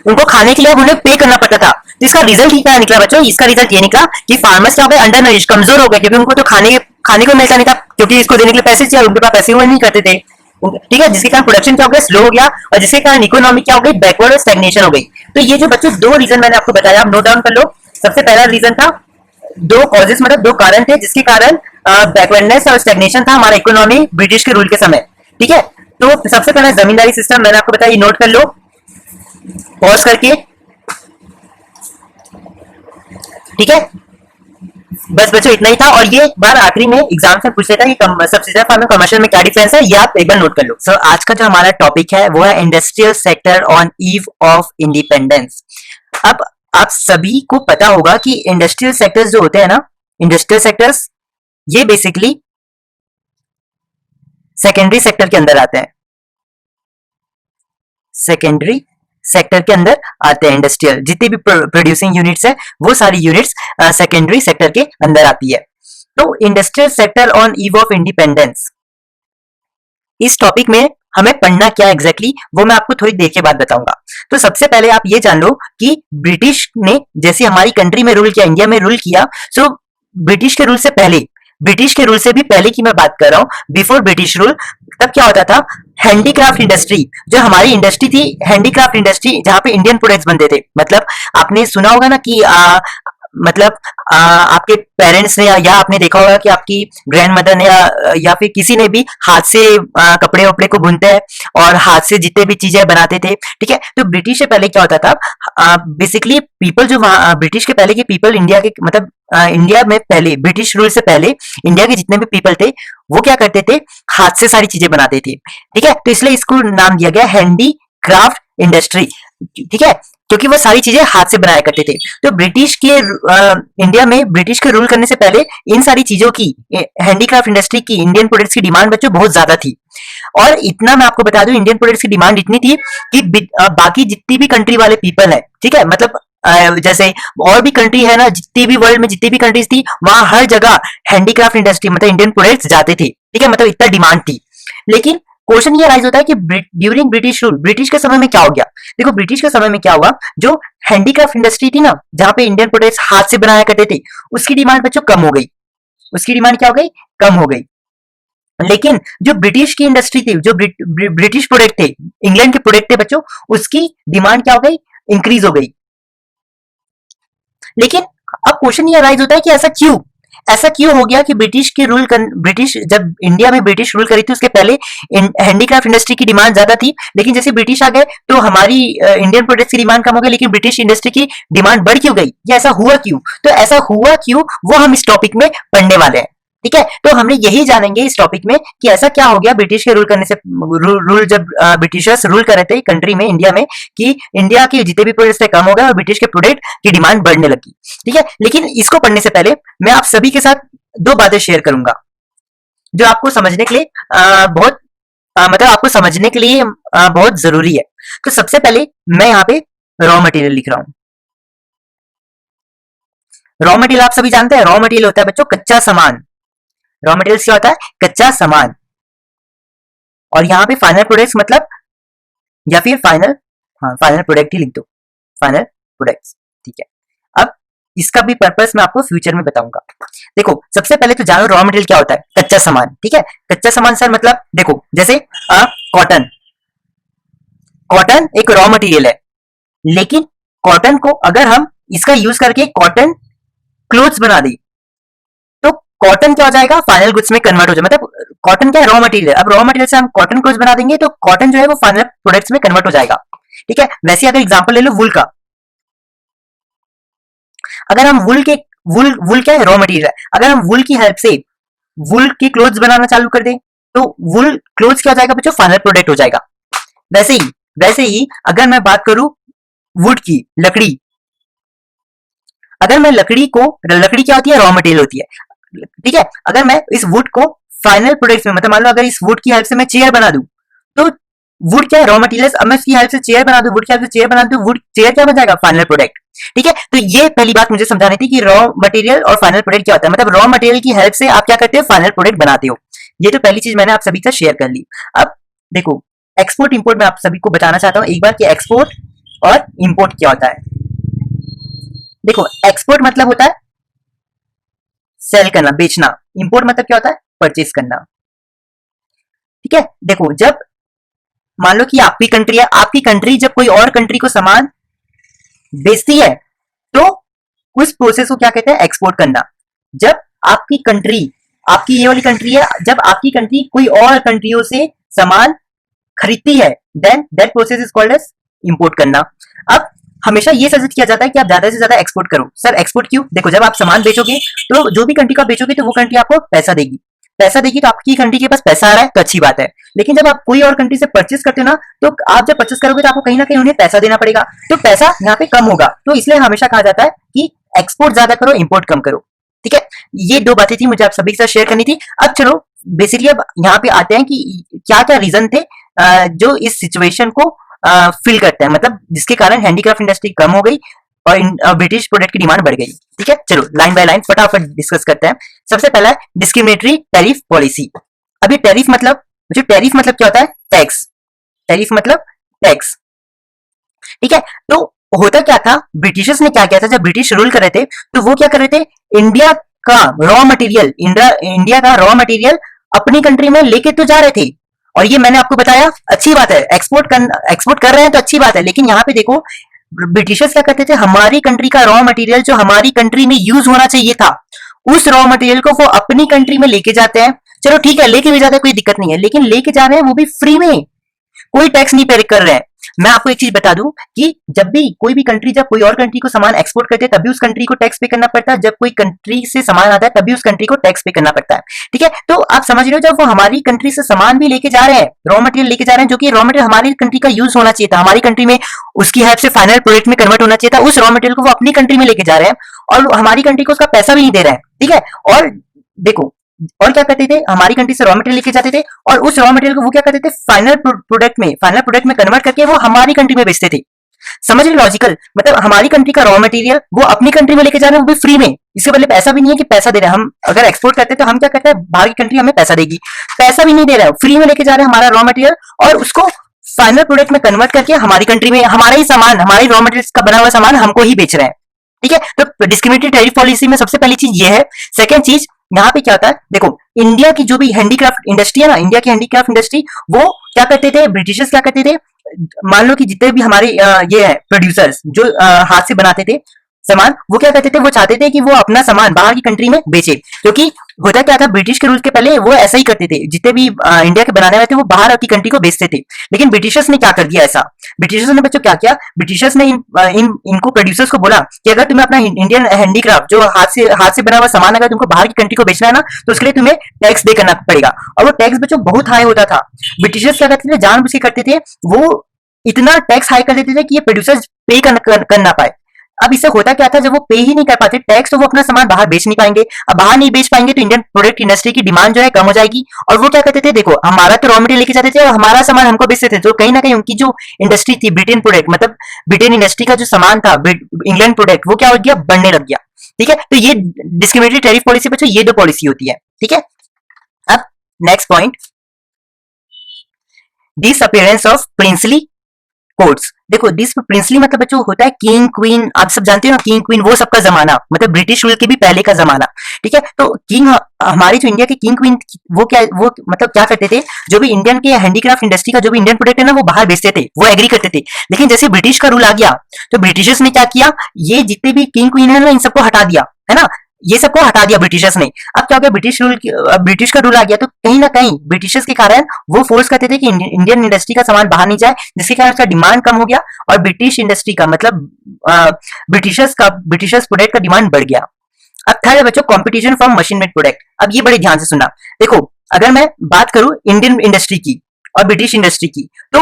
उनको खाने के लिए अब उन्हें पे करना पड़ता था। तो इसका रिजल्ट क्या निकला बच्चों, इसका रिजल्ट ये निकला कि फार्मर्स क्या हो गए, अंडर नरिश, कमजोर हो गए, क्योंकि उनको तो खाने को मिलता नहीं था, क्योंकि इसको देने के लिए पैसे चाहिए, उनके पास पैसे हुए नहीं करते थे, ठीक है। जिसके कारण प्रोडक्शन क्या हो गया, स्लो हो गया, और जिसके कारण इकोनॉमी क्या हो गई, बैकवर्ड और स्टैग्नेशन हो गई। तो ये जो बच्चों दो रीजन मैंने आपको बताया, आप नोट डाउन कर लो। सबसे पहला रीजन था, दो कॉजेस मतलब दो कारण थे जिसके कारण बैकवर्डनेस और स्टैग्नेशन था हमारा इकोनॉमी ब्रिटिश के रूल के समय, ठीक है। तो सबसे पहला जमींदारी सिस्टम मैंने आपको बताया, नोट कर लो पॉज करके, ठीक है। बस बच्चों इतना ही था, और ये बार आखिरी में एग्जाम से पूछ लेता है कि सब्सिडाइज्ड फार्मिंग कमर्शियल में क्या डिफरेंस है, ये आप एक बार नोट कर लो। सो आज का जो हमारा टॉपिक है वो है industrial sector on eve of independence. अब आप सभी को पता होगा कि इंडस्ट्रियल सेक्टर्स जो होते हैं ना, इंडस्ट्रियल सेक्टर्स ये बेसिकली सेकेंडरी सेक्टर के अंदर आते हैं, सेकेंडरी सेक्टर के अंदर आते हैं। इंडस्ट्रियल जितनी भी प्रोड्यूसिंग यूनिट्स है वो सारी यूनिट्स सेकेंडरी सेक्टर के अंदर आती है। तो industrial sector on eve of independence, इस टॉपिक में हमें पढ़ना क्या एग्जैक्टली वो मैं आपको थोड़ी देर के बाद बताऊंगा। तो सबसे पहले आप ये जान लो कि ब्रिटिश ने जैसे हमारी कंट्री में रूल किया, इंडिया में रूल किया, सो ब्रिटिश के रूल से पहले, ब्रिटिश के रूल से भी पहले की मैं बात कर रहा हूँ, बिफोर ब्रिटिश रूल, तब क्या होता था, हैंडीक्राफ्ट इंडस्ट्री जो हमारी इंडस्ट्री थी, हैंडीक्राफ्ट इंडस्ट्री जहां पे इंडियन प्रोडक्ट्स बनते थे। मतलब आपने सुना होगा ना कि मतलब आपके पेरेंट्स ने या आपने देखा होगा कि आपकी ग्रैंड मदर ने या फिर किसी ने भी हाथ से कपड़े वपड़े को बुनते हैं और हाथ से जितने भी चीजें बनाते थे, ठीक है। तो ब्रिटिश से पहले क्या होता था, बेसिकली पीपल जो वहाँ ब्रिटिश के पहले के पीपल इंडिया के मतलब इंडिया में पहले ब्रिटिश रूल से पहले इंडिया के जितने भी पीपल थे वो क्या करते थे, हाथ से सारी चीजें बनाते थे, ठीक है। तो इसलिए इसको नाम दिया गया हैंडी क्राफ्ट इंडस्ट्री, ठीक है, क्योंकि वो सारी चीजें हाथ से बनाया करते थे। तो ब्रिटिश के इंडिया में ब्रिटिश के रूल करने से पहले इन सारी चीजों की हैंडीक्राफ्ट इंडस्ट्री की इंडियन प्रोडक्ट्स की डिमांड बच्चों बहुत ज्यादा थी। और इतना मैं आपको बता दूं, इंडियन प्रोडक्ट्स की डिमांड इतनी थी कि बाकी जितनी भी कंट्री वाले पीपल है, ठीक है, मतलब जैसे और भी कंट्री है ना, जितनी भी वर्ल्ड में जितनी भी कंट्रीज थी वहां हर जगह हैंडीक्राफ्ट इंडस्ट्री मतलब इंडियन प्रोडक्ट्स जाते थे, ठीक है, मतलब इतना डिमांड थी। लेकिन क्वेश्चन ये राइज होता है कि ड्यूरिंग ब्रिटिश रूल, ब्रिटिश के समय में क्या हो गया। देखो ब्रिटिश के समय में क्या हुआ, जो हैंडीक्राफ्ट इंडस्ट्री थी ना, जहां पे इंडियन प्रोडक्ट्स हाथ से बनाया करते थे, उसकी डिमांड बच्चों कम हो गई। उसकी डिमांड क्या हो गई, कम हो गई। लेकिन जो ब्रिटिश की इंडस्ट्री थी, जो ब्रिटिश प्रोडक्ट थे, इंग्लैंड के प्रोडक्ट थे बच्चों, उसकी डिमांड क्या हो गई, इंक्रीज हो गई। लेकिन अब क्वेश्चन ये राइज होता है कि ऐसा क्यों हो गया कि ब्रिटिश जब इंडिया में ब्रिटिश रूल करी थी उसके पहले हैंडीक्राफ्ट इंडस्ट्री की डिमांड ज्यादा थी, लेकिन जैसे ब्रिटिश आ गए तो हमारी इंडियन प्रोडक्ट्स की डिमांड कम हो गई, लेकिन ब्रिटिश इंडस्ट्री की डिमांड बढ़ क्यों गई, ये ऐसा हुआ क्यों। तो ऐसा हुआ क्यों वो हम इस टॉपिक में पढ़ने वाले हैं, ठीक है। तो हमने यही जानेंगे इस टॉपिक में कि ऐसा क्या हो गया ब्रिटिश के रूल करने से, रूल जब ब्रिटिशर्स रूल कर रहे थे कंट्री में, इंडिया में, कि इंडिया के जितने भी प्रोडक्ट्स थे कम हो गए और ब्रिटिश के प्रोडक्ट की डिमांड बढ़ने लगी, ठीक है। लेकिन इसको पढ़ने से पहले मैं आप सभी के साथ दो बातें शेयर करूंगा जो आपको समझने के लिए बहुत मतलब आपको समझने के लिए बहुत जरूरी है। तो सबसे पहले मैं यहाँ पे रॉ मटेरियल लिख रहा हूं। रॉ मटेरियल आप सभी जानते हैं, रॉ मटेरियल होता है बच्चों कच्चा सामान। रॉ मटेरियल क्या होता है, कच्चा सामान। और यहाँ पे फाइनल प्रोडक्ट्स मतलब, या फिर फाइनल, हाँ फाइनल प्रोडक्ट ही लिख दो, फाइनल प्रोडक्ट्स, ठीक है। अब इसका भी पर्पस मैं आपको फ्यूचर में बताऊंगा। देखो सबसे पहले तो जानो रॉ मटेरियल क्या होता है, कच्चा सामान, ठीक है। कच्चा सामान सर मतलब देखो जैसे कॉटन, कॉटन एक रॉ मटेरियल है, लेकिन कॉटन को अगर हम इसका यूज करके कॉटन क्लोथ्स बना दी तो कॉटन क्या हो जाएगा, फाइनल गुड्स में कन्वर्ट हो जाए। मतलब कॉटन क्या है, रॉ मटेरियल है। अब रॉ मटेरियल से हम कॉटन क्लोथ्स बना देंगे तो कॉटन जो है वो फाइनल प्रोडक्ट्स में कन्वर्ट हो जाएगा, ठीक है। वैसे अगर एग्जांपल ले लो वुल का, अगर हम वुल क्या है, रॉ मटेरियल है। अगर हम वुल की हेल्प से वुल के क्लोथ्स बनाना चालू कर दें तो वुल क्लोथ्स क्या हो जाएगा बच्चों, फाइनल प्रोडक्ट हो जाएगा। वैसे ही अगर मैं बात करूं वुड की, लकड़ी, अगर मैं लकड़ी क्या होती है, रॉ मटेरियल होती है, ठीक है। अगर मैं इस वुड को फाइनल प्रोडक्ट्स में, मतलब मान लो अगर इस वुड की हेल्प से मैं चेयर बना दूं तो वुड क्या है, रॉ मटेरियल। अब मैं इसकी हेल्प से चेयर बना दूं, वुड की हेल्प से चेयर बना दूं, वुड चेयर क्या बन जाएगा, फाइनल प्रोडक्ट, ठीक है। तो ये पहली बात मुझे समझानी थी कि रॉ मटेरियल और फाइनल प्रोडक्ट क्या होता है। मतलब रॉ मटेरियल की हेल्प से आप क्या करते हो, फाइनल प्रोडक्ट बनाते हो। ये तो पहली चीज मैंने आप सभी का शेयर कर ली। अब देखो एक्सपोर्ट इंपोर्ट में आप सभी को बताना चाहता हूं एक बार कि एक्सपोर्ट और इंपोर्ट क्या होता है। देखो एक्सपोर्ट मतलब होता है सेल करना, बेचना। इंपोर्ट मतलब क्या होता है, परचेज करना, ठीक है। देखो जब मान लो कि आपकी कंट्री है, आपकी कंट्री जब कोई और कंट्री को सामान बेचती है तो उस प्रोसेस को क्या कहते हैं, एक्सपोर्ट करना। जब आपकी कंट्री, आपकी ये वाली कंट्री है, जब आपकी कंट्री कोई और कंट्रियों से सामान खरीदती है then that process is called as import करना। अब हमेशा ये सजेस्ट किया जाता है कि आप ज्यादा से ज्यादा एक्सपोर्ट करो। सर एक्सपोर्ट क्यों, देखो जब आप सामान बेचोगे तो जो भी कंट्री को आप बेचोगे तो वो कंट्री आपको पैसा देगी, पैसा देगी तो आपकी कंट्री के पास पैसा आ रहा है तो अच्छी बात है। लेकिन जब आप कोई और कंट्री से परचेस करते हो ना, तो आप जब परचेस करोगे तो आपको कहीं ना कहीं उन्हें पैसा देना पड़ेगा, तो पैसा यहाँ पे कम होगा। तो इसलिए हमेशा कहा जाता है कि एक्सपोर्ट ज्यादा करो, इंपोर्ट कम करो, ठीक है। ये दो बातें थी मुझे आप सभी के साथ शेयर करनी थी। अब चलो बेसिकली अब यहाँ पे आते हैं कि क्या क्या रीजन थे जो इस सिचुएशन को फिल करते हैं, मतलब जिसके कारण हैंडीक्राफ्ट इंडस्ट्री कम हो गई और ब्रिटिश प्रोडक्ट की डिमांड बढ़ गई, ठीक है। चलो लाइन बाय लाइन फटाफट डिस्कस करते हैं। सबसे पहला है डिस्क्रिमिनेटरी टैरिफ पॉलिसी। अभी टैरिफ मतलब, मुझे टैरिफ मतलब क्या होता है, टैक्स। टैरिफ मतलब टैक्स, ठीक है। तो होता क्या था, ब्रिटिशर्स ने क्या किया था, जब ब्रिटिश रूल कर रहे थे तो वो क्या कर रहे थे, इंडिया का रॉ मटेरियल, इंडिया का रॉ मटेरियल अपनी कंट्री में लेके तो जा रहे थे। और ये मैंने आपको बताया अच्छी बात है, एक्सपोर्ट कर रहे हैं तो अच्छी बात है। लेकिन यहाँ पे देखो ब्रिटिशर्स क्या करते थे, हमारी कंट्री का रॉ मटेरियल जो हमारी कंट्री में यूज होना चाहिए था, उस रॉ मटेरियल को वो अपनी कंट्री में लेके जाते हैं। चलो ठीक है, लेके भी जाते हैं, कोई दिक्कत नहीं है, लेकिन लेके जा रहे हैं वो भी फ्री में, कोई टैक्स नहीं पे कर रहे हैं। मैं आपको एक चीज बता दूं कि जब भी कोई भी कंट्री जब कोई और कंट्री को सामान एक्सपोर्ट करते हैं तभी उस कंट्री को टैक्स पे करना पड़ता है, जब कोई कंट्री से सामान आता है तभी उस कंट्री को टैक्स पे करना पड़ता है। ठीक है, तो आप समझ रहे हो, जब वो हमारी कंट्री से सामान भी लेके जा रहे हैं, रॉ मटेरियल लेके जा रहे हैं, जो कि रॉ मटेरियल हमारी कंट्री का यूज होना चाहिए था, हमारी कंट्री में उसकी हेल्प से फाइनल प्रोडक्ट में कन्वर्ट होना चाहिए था, उस रॉ मटेरियल को वो अपनी कंट्री में लेके जा रहे हैं और हमारी कंट्री को उसका पैसा भी नहीं दे रहे हैं। ठीक है, और देखो, और क्या करते थे, हमारी कंट्री से रॉ मटेरियल लेके जाते थे और उस रॉ मटेरियल को वो क्या करते थे, फाइनल प्रोडक्ट में कन्वर्ट करके वो हमारी कंट्री में बेचते थे। समझ रहे लॉजिकल, मतलब हमारी कंट्री का रॉ मटेरियल वो अपनी कंट्री में लेके जा रहे हैं, वो भी फ्री में, इसके बदले पैसा भी नहीं है कि पैसा दे रहे हैं। हम अगर एक्सपोर्ट करते हैं तो हम क्या करते हैं, बाहर की कंट्री हमें पैसा देगी, पैसा भी नहीं दे रहे हैं, फ्री में लेके जा रहे हैं हमारा रॉ मटेरियल और उसको फाइनल प्रोडक्ट में कन्वर्ट करके हमारी कंट्री में हमारा ही सामान, हमारे रॉ मटेरियल का बना हुआ सामान हमको ही बेच रहे हैं। ठीक है, तो डिस्क्रिमिनेटरी टैरिफ पॉलिसी में सबसे पहली चीज ये है। सेकंड चीज, यहाँ पे क्या होता है, देखो इंडिया की जो भी हैंडीक्राफ्ट इंडस्ट्री है ना, इंडिया की हैंडीक्राफ्ट इंडस्ट्री, वो क्या करते थे, ब्रिटिशर्स क्या करते थे, मान लो कि जितने भी हमारे ये है प्रोड्यूसर्स जो हाथ से बनाते थे सामान, वो क्या करते थे, वो चाहते थे कि वो अपना सामान बाहर की कंट्री में बेचे, क्योंकि होता क्या था, ब्रिटिश के रूल के पहले वो ऐसा ही करते थे, जितने भी इंडिया के बनाने वाले थे वो बाहर की कंट्री को बेचते थे। लेकिन ब्रिटिशर्स ने क्या कर दिया ऐसा, ब्रिटिशर्स ने बच्चों क्या किया, ब्रिटिशर्स ने इनको प्रोड्यूसर्स को बोला कि अगर तुम्हें अपना इंडियन हैंडीक्राफ्ट जो हाथ से बना हुआ सामान अगर तुमको बाहर की कंट्री को बेचना है ना, तो उसके लिए तुम्हें टैक्स पे करना पड़ेगा। और वो टैक्स बच्चों बहुत हाई होता था। ब्रिटिशर्स क्या करते थे, जानबूझ के करते थे, वो इतना टैक्स हाई कर देते थे कि ये प्रोड्यूसर्स पे कर ना पाए। अब इससे होता क्या था, जब वो पे ही नहीं कर पाते टैक्स, तो वो अपना सामान बाहर बेच नहीं पाएंगे। अब बाहर नहीं बेच पाएंगे तो इंडियन प्रोडक्ट इंडस्ट्री की डिमांड जो है कम हो जाएगी। और वो क्या करते थे, देखो हमारा तो रॉ मटेरियल लेके जाते थे और हमारा सामान हमको बेचते थे, तो कहीं ना कहीं उनकी जो इंडस्ट्री थी, ब्रिटेन प्रोडक्ट मतलब ब्रिटेन इंडस्ट्री का जो सामान था, इंग्लैंड प्रोडक्ट, वो क्या हो गया, बढ़ने लग गया। ठीक है, तो ये डिस्क्रिमिनेटरी टैरिफ पॉलिसी बच्चों, ये दो पॉलिसी होती है। ठीक है, अब next point, disappearance of princely courts. देखो दिस प्रिंसली मतलब बच्चों होता है किंग क्वीन, आप सब जानते हो ना, किंग क्वीन वो सबका जमाना, मतलब ब्रिटिश रूल के भी पहले का जमाना। ठीक है, तो किंग, हमारी जो इंडिया के किंग क्वीन, वो क्या, वो मतलब क्या करते थे, जो भी इंडियन के हैंडीक्राफ्ट इंडस्ट्री का जो भी इंडियन प्रोडक्ट है ना, वो बाहर बेचते थे, वो एग्री करते थे। लेकिन जैसे ब्रिटिश का रूल आ गया, तो ब्रिटिशर्स ने क्या किया, ये जितने भी किंग क्वीन है ना, इन सबको हटा दिया, है ना, ये सबको हटा दिया ब्रिटिशर्स ने। अब क्या हो गया, ब्रिटिश का रूल आ गया, तो कहीं ना कहीं ब्रिटिशर्स के कारण वो फोर्स करते थे कि इंडियन इंडस्ट्री का सामान बाहर नहीं जाए, जिसके कारण उसका डिमांड कम हो गया और ब्रिटिश इंडस्ट्री का मतलब ब्रिटिशर्स प्रोडक्ट का डिमांड बढ़ गया। अब थर्ड है बच्चों, competition from machine made product. अब ये बड़े ध्यान से सुनना, देखो अगर मैं बात करूं इंडियन इंडस्ट्री की और ब्रिटिश इंडस्ट्री की, तो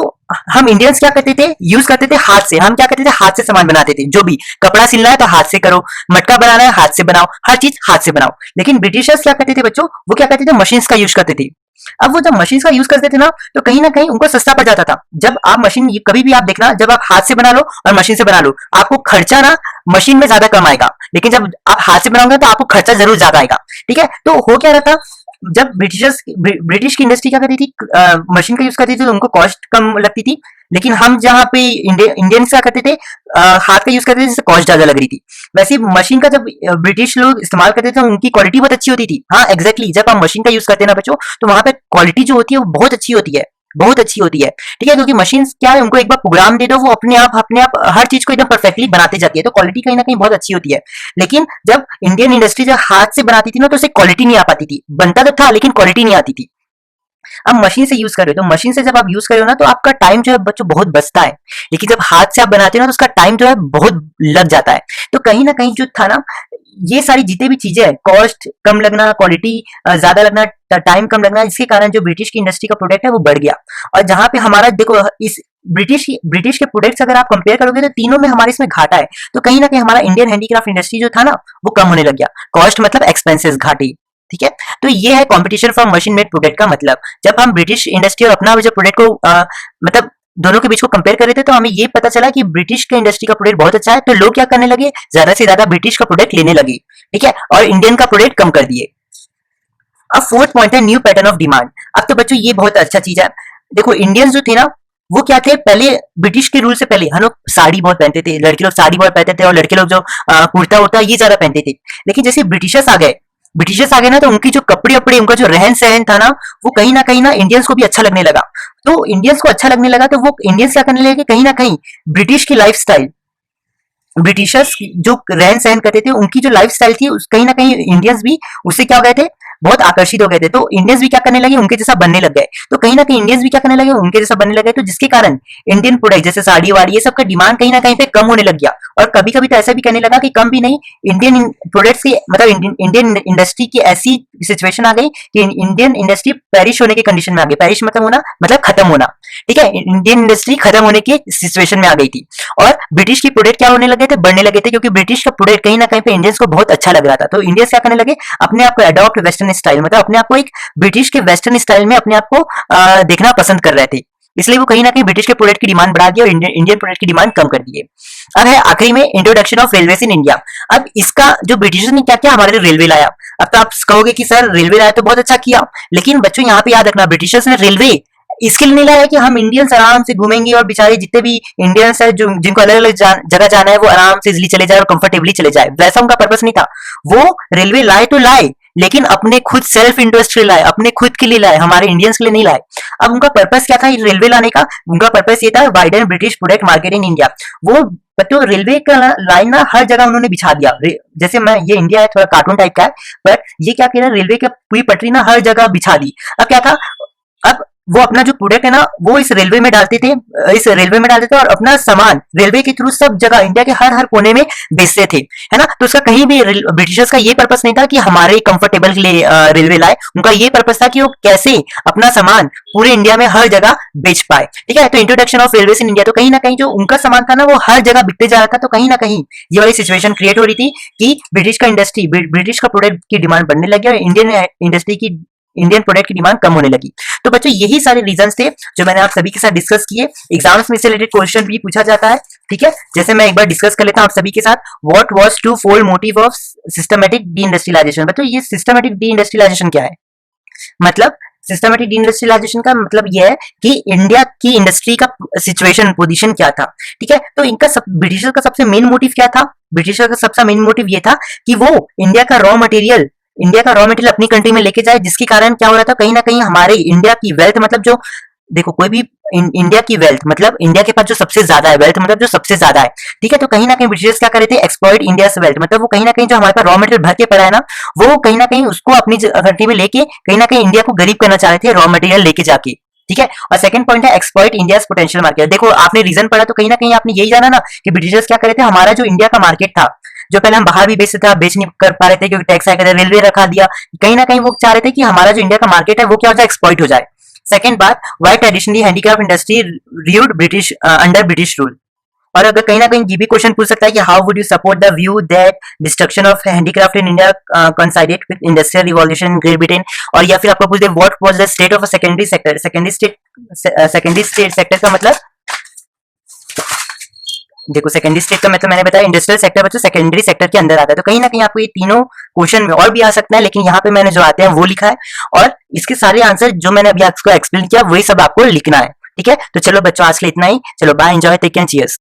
हम इंडियंस क्या करते थे, यूज करते थे हाथ से, हम क्या करते थे, हाथ से सामान बनाते थे, जो भी कपड़ा सिलना है तो हाथ से करो, मटका बनाना है हाथ से बनाओ, हर चीज हाथ से बनाओ। लेकिन ब्रिटिशर्स क्या करते थे बच्चों, वो क्या करते थे, मशीन्स का यूज करते थे। अब वो जब मशीन्स का यूज करते थे ना, तो कहीं ना कहीं उनको सस्ता पड़ जाता था। जब आप मशीन, कभी भी आप देखना, जब आप हाथ से बना लो और मशीन से बना लो, आपको खर्चा ना मशीन में ज्यादा कम आएगा, लेकिन जब आप हाथ से बनाओगे तो आपको खर्चा जरूर ज्यादा आएगा। ठीक है, तो हो क्या रहा था, जब ब्रिटिश की इंडस्ट्री क्या करती थी, मशीन का यूज करती थी, तो उनको कॉस्ट कम लगती थी। लेकिन हम जहाँ पे इंडियंस क्या करते थे, हाथ का यूज करते थे, जिससे कॉस्ट ज्यादा लग रही थी। वैसे मशीन का जब ब्रिटिश लोग इस्तेमाल करते थे, उनकी क्वालिटी बहुत अच्छी होती थी। हाँ एग्जैक्टली, जब आप मशीन का यूज करते हैं ना बच्चों, तो वहां पे क्वालिटी जो होती है वो बहुत अच्छी होती है, बहुत अच्छी होती है। ठीक है, क्योंकि मशीन क्या है, उनको एक बार प्रोग्राम दे दो, वो अपने आप हर चीज को एकदम परफेक्टली बनाते जाती है, तो क्वालिटी कहीं ना कहीं बहुत अच्छी होती है। लेकिन जब इंडियन इंडस्ट्री जब हाथ से बनाती थी ना, तो उसे क्वालिटी नहीं आ पाती थी, बनता तो था लेकिन क्वालिटी नहीं आती थी। अब मशीन से यूज कर रहे हो, तो मशीन से जब आप यूज कर रहे हो ना, तो आपका टाइम जो है बच्चों बहुत बचता है। लेकिन जब हाथ से आप बनाते हो ना, तो उसका टाइम जो है बहुत लग जाता है। तो कहीं ना कहीं जो था ना, ये सारी जितने भी चीजें हैं, कॉस्ट कम लगना, क्वालिटी ज्यादा लगना, टाइम कम लगना, इसके कारण जो ब्रिटिश की इंडस्ट्री का प्रोडक्ट है वो बढ़ गया। और जहां पे हमारा देखो, इस ब्रिटिश के प्रोडक्ट्स अगर आप कंपेयर करोगे तो तीनों में हमारे इसमें घाटा है। तो कहीं ना कहीं हमारा इंडियन हैंडीक्राफ्ट इंडस्ट्री जो था ना, वो कम होने लग गया। कॉस्ट मतलब एक्सपेंसेस, घाटी। ठीक है, तो ये है competition for machine made product का मतलब। जब हम ब्रिटिश इंडस्ट्री और अपना जो प्रोडक्ट को मतलब दोनों के बीच को कंपेयर कर रहे थे, तो हमें ये पता चला कि ब्रिटिश के इंडस्ट्री का प्रोडक्ट बहुत अच्छा है, तो लोग क्या करने लगे, ज्यादा से ज्यादा ब्रिटिश का प्रोडक्ट लेने लगे। ठीक है, और इंडियन का प्रोडक्ट कम कर दिए। अब फोर्थ पॉइंट है न्यू पैटर्न ऑफ डिमांड। अब तो बच्चों ये बहुत अच्छा चीज है। देखो इंडियंस जो थे ना, वो क्या थे, पहले ब्रिटिश के रूल से पहले हम लोग साड़ी बहुत पहनते थे, लड़के लोग साड़ी बहुत पहनते थे, और लड़के लोग जो कुर्ता होता है ये ज्यादा पहनते थे। लेकिन जैसे ब्रिटिशर्स आ गए ना, तो उनकी जो कपड़े अपड़े, उनका जो रहन सहन था ना, वो कहीं ना इंडियंस को भी अच्छा लगने लगा। तो इंडियंस को अच्छा लगने लगा, तो वो इंडियंस क्या करने लगे, कहीं ना कहीं ब्रिटिश की लाइफस्टाइल, ब्रिटिशर्स जो रहन सहन करते थे, उनकी जो लाइफ स्टाइल थी, कहीं ना कहीं इंडियंस भी उससे क्या हो गए थे, बहुत आकर्षित हो गए थे। तो इंडियंस भी क्या करने लगे, उनके जैसा बनने लग गए। तो कहीं ना कहीं इंडियंस भी क्या करने लगे, उनके जैसा बनने लगे। तो जिसके कारण इंडियन प्रोडक्ट जैसे साड़ी वाड़ी ये सब का डिमांड कहीं ना कहीं पे कम होने लग गया। और कभी कभी तो ऐसा भी कहने लगा कि कम भी नहीं, इंडियन प्रोडक्ट्स की मतलब इंडियन इंडस्ट्री की ऐसी सिचुएशन आ गई कि इंडियन इंडस्ट्री पेरिश होने की कंडीशन में आ गई। पेरिश मतलब होना, मतलब खत्म होना। ठीक है, इंडियन इंडस्ट्री खत्म होने की सिचुएशन में आ गई थी। और ब्रिटिश की प्रोडक्ट क्या होने लगे थे, बढ़ने लगे थे, क्योंकि ब्रिटिश का प्रोडक्ट कहीं ना कहीं पे इंडियंस को बहुत अच्छा लग रहा था। तो इंडियंस क्या करने लगे, अपने आप को अडॉप्ट वेस्टर्न स्टाइल, मतलब अपने आप को एक ब्रिटिश के वेस्टर्न स्टाइल में अपने आप को देखना पसंद कर रहे थे। इसलिए वो कहीं ना कहीं ब्रिटिश के प्रोडक्ट की डिमांड बढ़ा दी और इंडियन प्रोडक्ट की डिमांड कम कर दी है। अब है आखिरी में introduction of railway in India. अब इसका जो ब्रिटिशर्स ने क्या किया, हमारे लिए रेलवे लाया। अब तो आप कहोगे कि सर रेलवे लाया तो बहुत अच्छा किया, लेकिन बच्चों यहाँ पे याद रखना, ब्रिटिशर्स ने रेलवे इसके लिए नहीं लाया कि हम इंडियंस आराम से घूमेंगे और बेचारे जितने भी इंडियंस है जो जिनको अलग अलग जगह जाना है वो आराम से इजिली चले जाए और कंफर्टेबली चले जाए, वैसा उनका पर्पस नहीं था। वो रेलवे लाए तो लाए, लेकिन अपने खुद सेल्फ इंटरेस्ट के लिए लाए, अपने खुद के लिए लाए, हमारे इंडियंस के लिए नहीं लाए। अब उनका पर्पस क्या था रेलवे लाने का, उनका पर्पस ये था widen British product market in India. वो बच्चों रेलवे का लाइन ना हर जगह उन्होंने बिछा दिया। जैसे मैं ये इंडिया है, थोड़ा कार्टून टाइप का है, पर ये क्या किया, रेलवे की पूरी पटरी ना हर जगह बिछा दी। अब क्या था, अब वो अपना जो प्रोडक्ट है ना वो इस रेलवे में डालते थे, और अपना सामान रेलवे के थ्रू सब जगह इंडिया के हर हर कोने में बेचते थे, है ना। तो उसका कहीं भी ब्रिटिशर्स का ये पर्पस नहीं था कि हमारे कंफर्टेबल के लिए रेलवे लाए। उनका ये पर्पस था कि वो कैसे अपना सामान पूरे इंडिया में हर जगह बेच पाए। ठीक है, तो introduction of railway in India, तो कहीं ना कहीं जो उनका सामान था ना वो हर जगह बिकते जा रहा था। तो कहीं ना कहीं ये वाली सिचुएशन क्रिएट हो रही थी कि ब्रिटिश का प्रोडक्ट की डिमांड बढ़ने लगी और इंडियन प्रोडक्ट की डिमांड कम होने लगी। तो बच्चों यही सारे रीजंस थे जो मैंने आप सभी के साथ डिस्कस किए। एग्जाम्स में से रिलेटेड क्वेश्चन भी पूछा जाता है। ठीक है, जैसे मैं एक बार डिस्कस कर लेता हूं आप सभी के साथ। What was two fold motive of systematic deindustrialisation. बच्चों ये सिस्टमेटिक डी इंडस्ट्रियलाइजेशन क्या है, मतलब सिस्टमेटिक डी इंडस्ट्रियलाइजेशन का मतलब यह है कि इंडिया की इंडस्ट्री का सिचुएशन पोजीशन क्या था। ठीक है, तो ब्रिटिशर का सबसे मेन मोटिव क्या था, ब्रिटिशर का सबसे मेन मोटिव ये था कि वो इंडिया का रॉ मटेरियल अपनी कंट्री में लेके जाए, जिसके कारण क्या हो रहा था, कहीं ना कहीं हमारे इंडिया की वेल्थ, मतलब जो देखो कोई भी इंडिया की वेल्थ मतलब इंडिया के पास जो सबसे ज्यादा है, वेल्थ मतलब जो सबसे ज्यादा है। ठीक है, तो कहीं ना कहीं ब्रिटिशर्स क्या कर रहे थे, एक्सप्लॉइट इंडिया वेल्थ, मतलब वो कहीं ना कहीं जो हमारे पास रॉ मटेरियल भर के पड़ा है ना, वो कहीं ना कहीं उसको अपनी कंट्री में लेके कहीं ना कहीं इंडिया को गरीब करना चाह रहे थे रॉ मटेरियल लेके जाके। ठीक है, और सेकंड पॉइंट है एक्सप्लॉइट इंडिया पोटेंशियल मार्केट। देखो आपने रीजन पढ़ा तो कहीं ना कहीं आपने यही जाना ना कि ब्रिटिशर्स क्या कर रहे थे, हमारा जो इंडिया का मार्केट था, जो पहले हम बाहर भी बेचते थे, बेच नहीं कर पा रहे थे क्योंकि टैक्स आया, रेलवे रखा दिया, कहीं ना कहीं वो चाह रहे थे कि हमारा जो इंडिया का मार्केट है वो क्या हो जाए, एक्सप्लॉइट हो जाए। सेकंड बात, why traditionally handicraft industry ruled British under British rule. और अगर कहीं ना कहीं जीबी क्वेश्चन पूछ सकता है कि how would you support the view that destruction of handicraft in India considered with industrial revolution in Great Britain. और या फिर आपको पूछ दे what was the state of a secondary sector. Secondary state sector का मतलब देखो, सेकेंडरी स्टेट का मतलब मैंने बताया इंडस्ट्रियल सेक्टर, बच्चों सेकेंडरी सेक्टर के अंदर आता है। तो कहीं ना कहीं आपको ये तीनों क्वेश्चन में और भी आ सकता है, लेकिन यहाँ पे मैंने जो आते हैं वो लिखा है, और इसके सारे आंसर जो मैंने अभी आपको एक्सप्लेन किया वही सब आपको लिखना है। ठीक है, तो चलो बच्चों आज के लिए इतना ही। चलो bye, enjoy, take care, cheers.